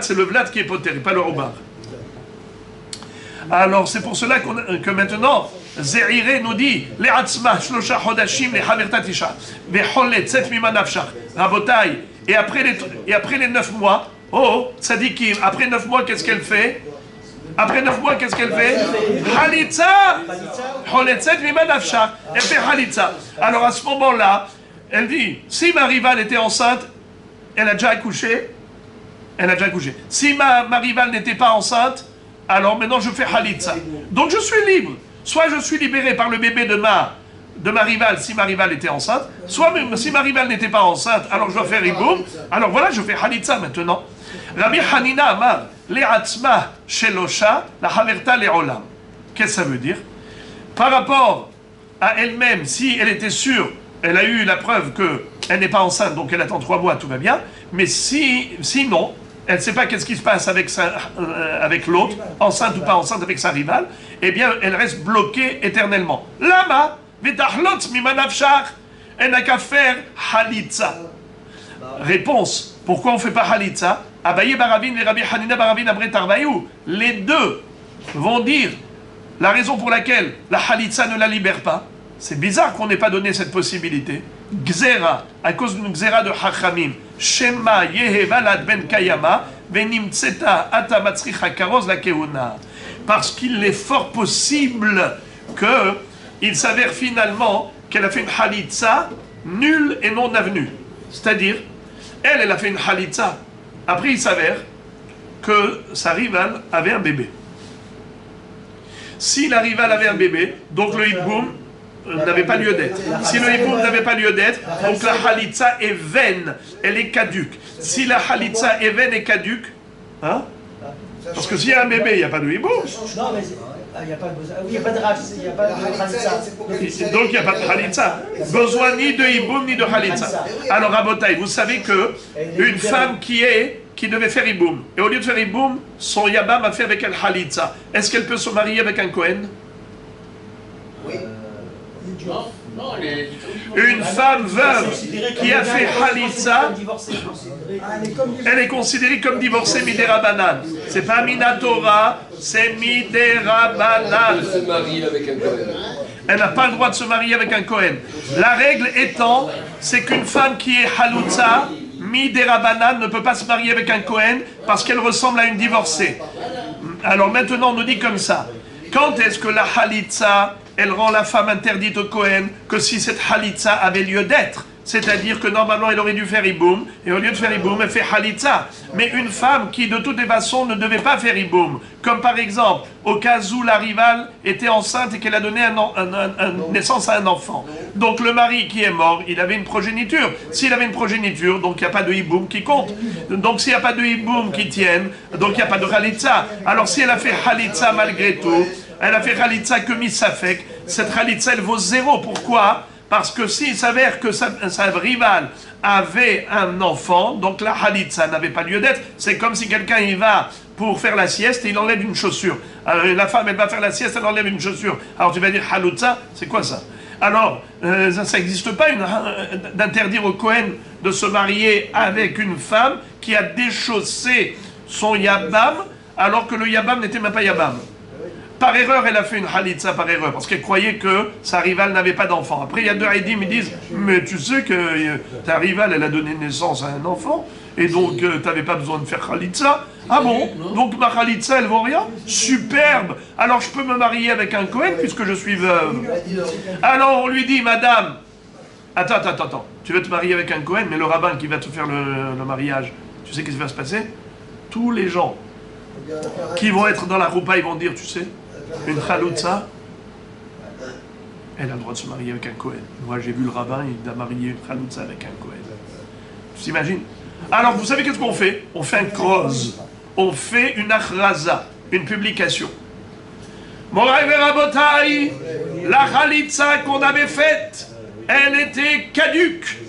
c'est le Vlad qui est poter, et pas le Robar. Alors c'est pour cela que maintenant, Ze'ire nous dit, Le'atzma, Shlosha Chodashim, Le'haverta Tisha, Ve'cholet, Tset Mima Nafshach, Rabotai, et après les 9 mois, oh, Tzadikim, après 9 mois, qu'est-ce qu'elle fait? Après 9 mois, qu'est-ce qu'elle fait? Khalitza! Choletzet mima nafsha. Elle fait khalitza. Alors à ce moment-là, elle dit, si ma rivale était enceinte, elle a déjà accouché. Si ma rivale n'était pas enceinte, alors maintenant je fais khalitza. Donc je suis libre. Soit je suis libéré par le bébé de ma rivale, si ma rivale était enceinte, soit si ma rivale n'était pas enceinte, alors je dois faire iboum. Alors voilà, je fais khalitza maintenant. Rabbi Hanina Amar, Le'atzma Shelosha, la Haverta Le'olam. Qu'est-ce que ça veut dire? Par rapport à elle-même, si elle était sûre, elle a eu la preuve qu'elle n'est pas enceinte, donc elle attend 3 mois, tout va bien. Mais sinon, elle ne sait pas qu'est-ce qui se passe avec l'autre, enceinte ou pas enceinte avec sa rivale, eh bien, elle reste bloquée éternellement. Lama, Vetachlot Mimanafshar, elle n'a qu'à faire Halitza. Réponse, pourquoi on ne fait pas Halitza? Abaye Baravin et Rabbi Hanina Baravin Abre Tarvaïou, les deux vont dire la raison pour laquelle la Halitza ne la libère pas. C'est bizarre qu'on n'ait pas donné cette possibilité. Gzera, à cause d'une Gzera de Hachamim, Shema Yehevalad Ben Kayama, Venimtseta Atamatzricha Karoz la Keuna. Parce qu'il est fort possible qu'il s'avère finalement qu'elle a fait une Halitza nulle et non avenue. C'est-à-dire, elle a fait une Halitza. Après, il s'avère que sa rivale avait un bébé. Si la rivale avait un bébé, donc le Hiboum n'avait pas lieu d'être. Si le Hiboum n'avait pas lieu d'être, donc la Halitza est vaine, elle est caduque. Si la Halitza est vaine et caduque, hein? Parce que s'il y a un bébé, il n'y a pas de Hiboum. Non, mais il n'y a pas de il n'y a pas de Halitza. Donc il n'y a pas de Halitza. Besoin ni de Hiboum ni de Halitza. Alors Rabotai, vous savez que une femme qui devait faire Hiboum, et au lieu de faire Hiboum, son Yabam a fait avec elle Halitza. Est-ce qu'elle peut se marier avec un Kohen? Oui. Une femme veuve qui a fait Halitza, elle est considérée comme divorcée Midera Banan. C'est pas Minatora, c'est Midera Banan. Elle n'a pas le droit de se marier avec un Kohen. La règle étant, c'est qu'une femme qui est Halitza, Midera Banan, ne peut pas se marier avec un Kohen parce qu'elle ressemble à une divorcée. Alors maintenant, on nous dit comme ça. Quand est-ce que la Halitza, elle rend la femme interdite au Kohen? Que si cette Halitza avait lieu d'être. C'est-à-dire que normalement, elle aurait dû faire Hiboum, et au lieu de faire Hiboum, elle fait Halitza. Mais une femme qui, de toutes les façons, ne devait pas faire Hiboum, comme par exemple, au cas où la rivale était enceinte et qu'elle a donné naissance à un enfant. Donc le mari qui est mort, il avait une progéniture. S'il avait une progéniture, donc il n'y a pas de Hiboum qui compte. Donc s'il n'y a pas de Hiboum qui tienne, donc il n'y a pas de Halitza. Alors si elle a fait Halitza malgré tout, elle a fait Halitza que Misafek, cette Halitza, elle vaut 0. Pourquoi? Parce que s'il s'avère que sa rivale avait un enfant, donc la Halitza n'avait pas lieu d'être. C'est comme si quelqu'un y va pour faire la sieste et il enlève une chaussure. Alors la femme, elle va faire la sieste, elle enlève une chaussure. Alors tu vas dire Halitza, c'est quoi ça? Alors, ça n'existe pas d'interdire au Kohen de se marier avec une femme qui a déchaussé son Yabam, alors que le Yabam n'était même pas Yabam. Par erreur, elle a fait une Halitza par erreur, parce qu'elle croyait que sa rivale n'avait pas d'enfant. Après, il y a deux Haïdim qui disent, mais tu sais que ta rivale, elle a donné naissance à un enfant, et donc tu n'avais pas besoin de faire Halitza. Ah bon? Donc ma Halitza, elle vaut rien? Superbe! Alors je peux me marier avec un Kohen, puisque je suis veuve. Alors on lui dit, madame, attends, tu veux te marier avec un Kohen, mais le rabbin qui va te faire le mariage, tu sais qu'est-ce qui va se passer? Tous les gens qui vont être dans la roupa, ils vont dire, tu sais, une Halitza, elle a le droit de se marier avec un Kohen. Moi, j'ai vu le rabbin, il a marié une Halitza avec un Kohen. Tu t'imagines? Alors, vous savez qu'est-ce qu'on fait? On fait un kroz. On fait une achraza, une publication. Moraï Verabotaï, la Halitza qu'on avait faite, elle était caduque,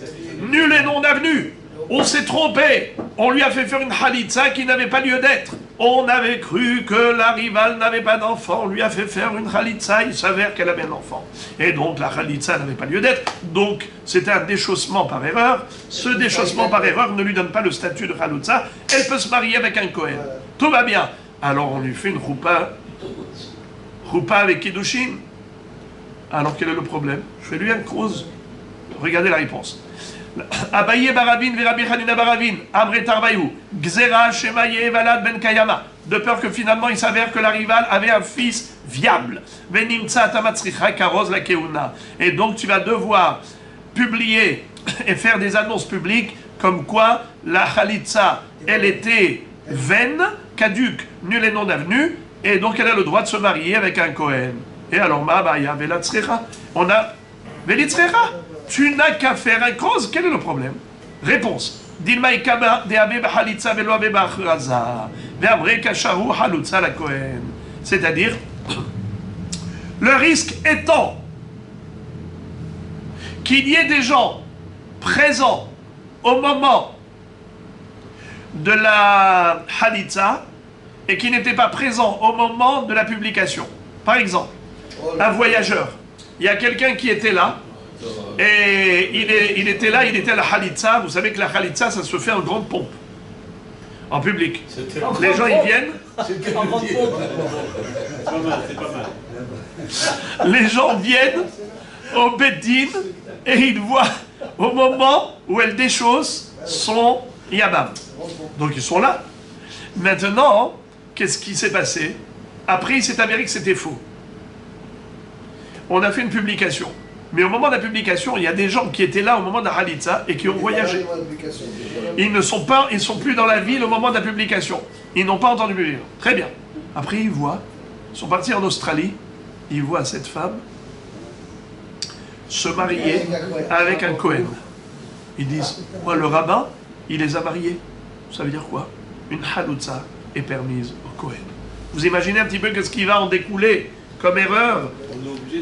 nulle et non avenue. On s'est trompé. On lui a fait faire une Halitza qui n'avait pas lieu d'être. On avait cru que la rivale n'avait pas d'enfant. On lui a fait faire une Halitza. Il s'avère qu'elle avait un enfant. Et donc la Halitza n'avait pas lieu d'être. Donc c'était un déchaussement par erreur. Ce déchaussement par erreur ne lui donne pas le statut de Halitza. Elle peut se marier avec un Kohen. Tout va bien. Alors on lui fait une roupa avec Kiddushin. Alors quel est le problème? Je fais lui un crouse. Regardez la réponse. Abaye Baravin, Verabi Hanina Baravin, Amre Tarvaïou, Gzera, Shemaye, Valad Ben Kayama. De peur que finalement il s'avère que la rivale avait un fils viable. Venimtsa Tamatzricha Karoz la Keuna. Et donc tu vas devoir publier et faire des annonces publiques comme quoi la Halitza, elle était vaine, caduque, nulle et non avenue, et donc elle a le droit de se marier avec un Kohen. Et alors, Ma'abaya, Velatzrecha. On a Velitzrecha. Tu n'as qu'à faire un cross, quel est le problème? Réponse. דילמה יקבע דאבה בחליצה ולא אבה בהכרזה, ואמרי כשרו חלוצה לכהן. C'est-à-dire, le risque étant qu'il y ait des gens présents au moment de la halitza et qui n'étaient pas présents au moment de la publication. Par exemple, un voyageur, il y a quelqu'un qui était là, et il était là, il était à la halitza. Vous savez que la halitza, ça se fait en grande pompe, en public. Les gens, ils viennent. En grande pompe. C'est pas mal, c'est pas mal. Les gens viennent au Beddin et ils voient au moment où elle déchausse son yabam. Donc ils sont là. Maintenant, qu'est-ce qui s'est passé? Après, il s'est avéré que c'était faux. On a fait une publication. Mais au moment de la publication, il y a des gens qui étaient là au moment de la Halitza et qui ont voyagé. Ils ne sont pas, ils sont plus dans la ville au moment de la publication. Ils n'ont pas entendu le livre. Très bien. Après, ils voient, ils sont partis en Australie, ils voient cette femme se marier avec un Cohen. Ils disent, moi, le rabbin, il les a mariés. Ça veut dire quoi? Une Haloutza est permise au Cohen. Vous imaginez un petit peu ce qui va en découler comme erreur?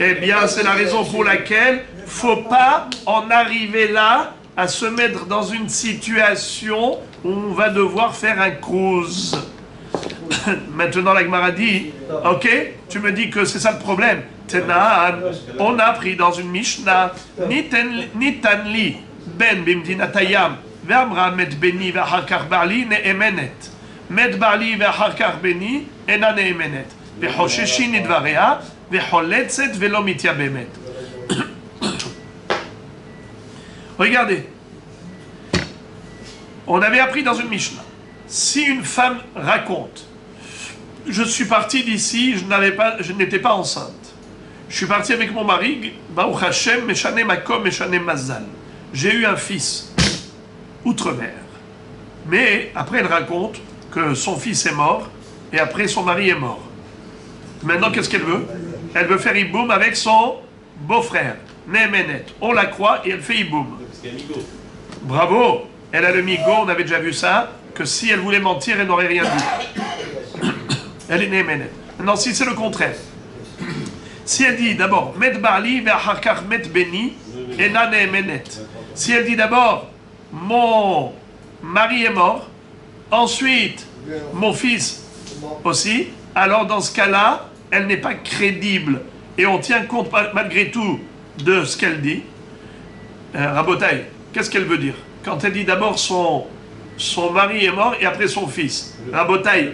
Eh bien, c'est la raison pour laquelle il ne faut pas en arriver là à se mettre dans une situation où on va devoir faire un cruise. Maintenant, la Gemara dit, ok, tu me dis que c'est ça le problème. Tenan, on a appris dans une Mishnah, Nitan li ben bimdinatayam, ve'amra met beni ve'achar barli ne'emenet. Met barli ve'achar beni ena ne'emenet. Ve'chosheshin nidvarea, ve'choletzet ve'lo mitya bemet. Regardez, on avait appris dans une Mishnah, si une femme raconte, je suis parti d'ici, je n'étais pas enceinte. Je suis parti avec mon mari, Baruch Hashem, Meshane Makom, Meshane Mazal. J'ai eu un fils, outre-mer. Mais après, elle raconte que son fils est mort, et après, son mari est mort. Maintenant, qu'est-ce qu'elle veut? Elle veut faire Iboum avec son beau-frère, Nehemenet. On la croit et elle fait Iboum. Bravo! Elle a le migo, on avait déjà vu ça, que si elle voulait mentir, elle n'aurait rien dit. Elle est Nehemenet. Maintenant, si c'est le contraire, si elle dit d'abord Met Barli ve'acharkar Met Beni ena Nehemenet. Si elle dit d'abord mon mari est mort, ensuite mon fils aussi, alors dans ce cas-là, elle n'est pas crédible et on tient compte malgré tout de ce qu'elle dit. Rabotaï, qu'est-ce qu'elle veut dire? Quand elle dit d'abord son mari est mort et après son fils. Rabotaï,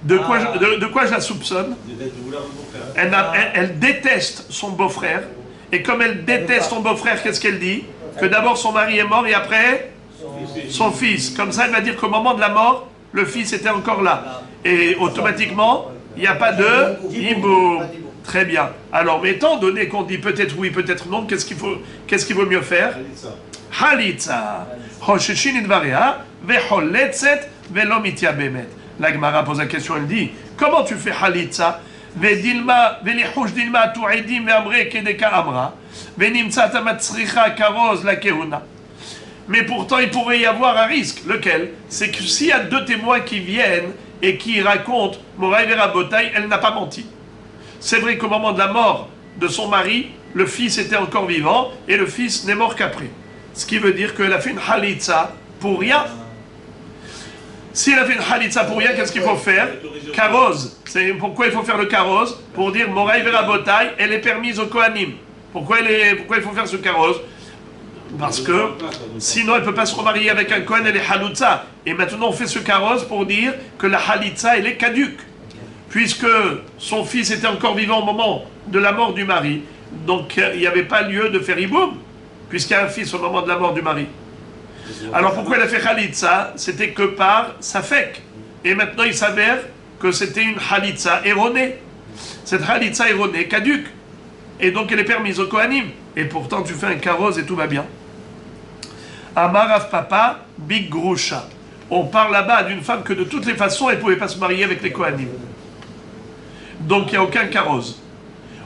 de quoi je la soupçonne? Elle déteste son beau-frère. Et comme elle déteste son beau-frère, qu'est-ce qu'elle dit? Que d'abord son mari est mort et après son fils. Comme ça, elle va dire qu'au moment de la mort, le fils était encore là. Et automatiquement, il n'y a pas de hiboum. Très bien. Alors, mais étant donné qu'on dit peut-être oui, peut-être non, qu'est-ce qu'il vaut mieux faire? Halitza. Hosheshin idvarea, vecholetzet, velo mitya bemet. La Gemara pose la question, elle dit, comment tu fais Halitza? Vedilma, velihush dilma tu'idim ve'amre kedeka amra, venimtzata matzricha karoz la kehuna. Mais pourtant, il pourrait y avoir un risque. Lequel? C'est que s'il y a deux témoins qui viennent et qui racontent Moraï Verabotaï, elle n'a pas menti. C'est vrai qu'au moment de la mort de son mari, le fils était encore vivant et le fils n'est mort qu'après. Ce qui veut dire qu'elle a fait une halitza pour rien. Si elle a fait une halitza pour rien, qu'est-ce qu'il faut faire? Karoz. C'est pourquoi il faut faire le karoz? Pour dire Moraï Verabotaï, elle est permise au Kohanim. Pourquoi il faut faire ce karoz? Parce que sinon elle ne peut pas se remarier avec un Kohen, elle est halitza. Et maintenant on fait ce karoz pour dire que la halitza elle est caduque. Puisque son fils était encore vivant au moment de la mort du mari. Donc il n'y avait pas lieu de faire iboum, puisqu'il y a un fils au moment de la mort du mari. Alors pourquoi elle a fait halitza? C'était que par safek. Et maintenant il s'avère que c'était une halitza erronée. Cette halitza erronée, caduque. Et donc elle est permise au Kohanim. Et pourtant tu fais un karoz et tout va bien. Amar Rav Papa, Big Grusha. On parle là-bas d'une femme que de toutes les façons elle ne pouvait pas se marier avec les Kohanim. Donc il n'y a aucun karoz.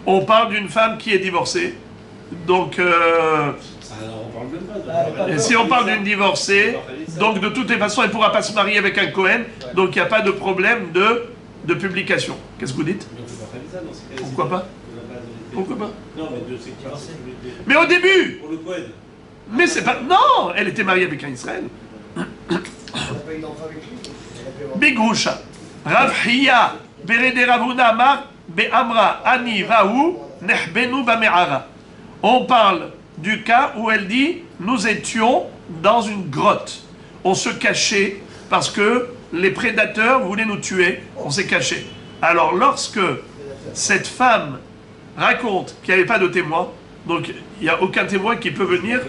On parle d'une femme qui est divorcée. Donc parle même pas de... Ah, Et si on parle d'une divorcée, donc de toutes les façons, elle ne pourra pas se marier avec un Cohen, donc il n'y a pas de problème de publication. Qu'est-ce que vous dites? Donc, c'est pas Khalitza, dans ces cas-là, Pourquoi c'est- pas? on n'a pas de- Pourquoi pas? Non, mais de ces divorcés, je voulais dire. Mais au début. Pour le Cohen. Mais c'est pas... Non, elle était mariée avec un Israël. On n'a pas eu d'enfant avec lui. On a pu avoir- Bigrusha. Rav Hiya, Berede Ravuna Amar, Be'amra, Ani, Vahu, Nehbenu Bame'ara. On parle du cas où elle dit, nous étions dans une grotte. On se cachait parce que les prédateurs voulaient nous tuer. On s'est caché. Alors lorsque cette femme raconte qu'il n'y avait pas de témoin, donc il n'y a aucun témoin qui peut venir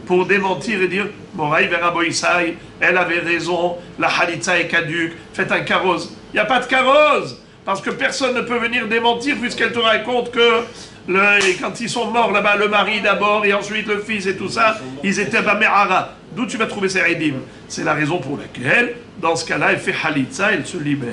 pour démentir et dire Moraï Vera Boïsaï, elle avait raison, la Halitza est caduque, faites un carrosse. Il n'y a pas de carrosse, parce que personne ne peut venir démentir puisqu'elle te raconte que quand ils sont morts là-bas, le mari d'abord et ensuite le fils et tout ça, ils étaient Bame'ara. D'où tu vas trouver ces Eidim? C'est la raison pour laquelle, dans ce cas-là, elle fait Halitza, elle se libère.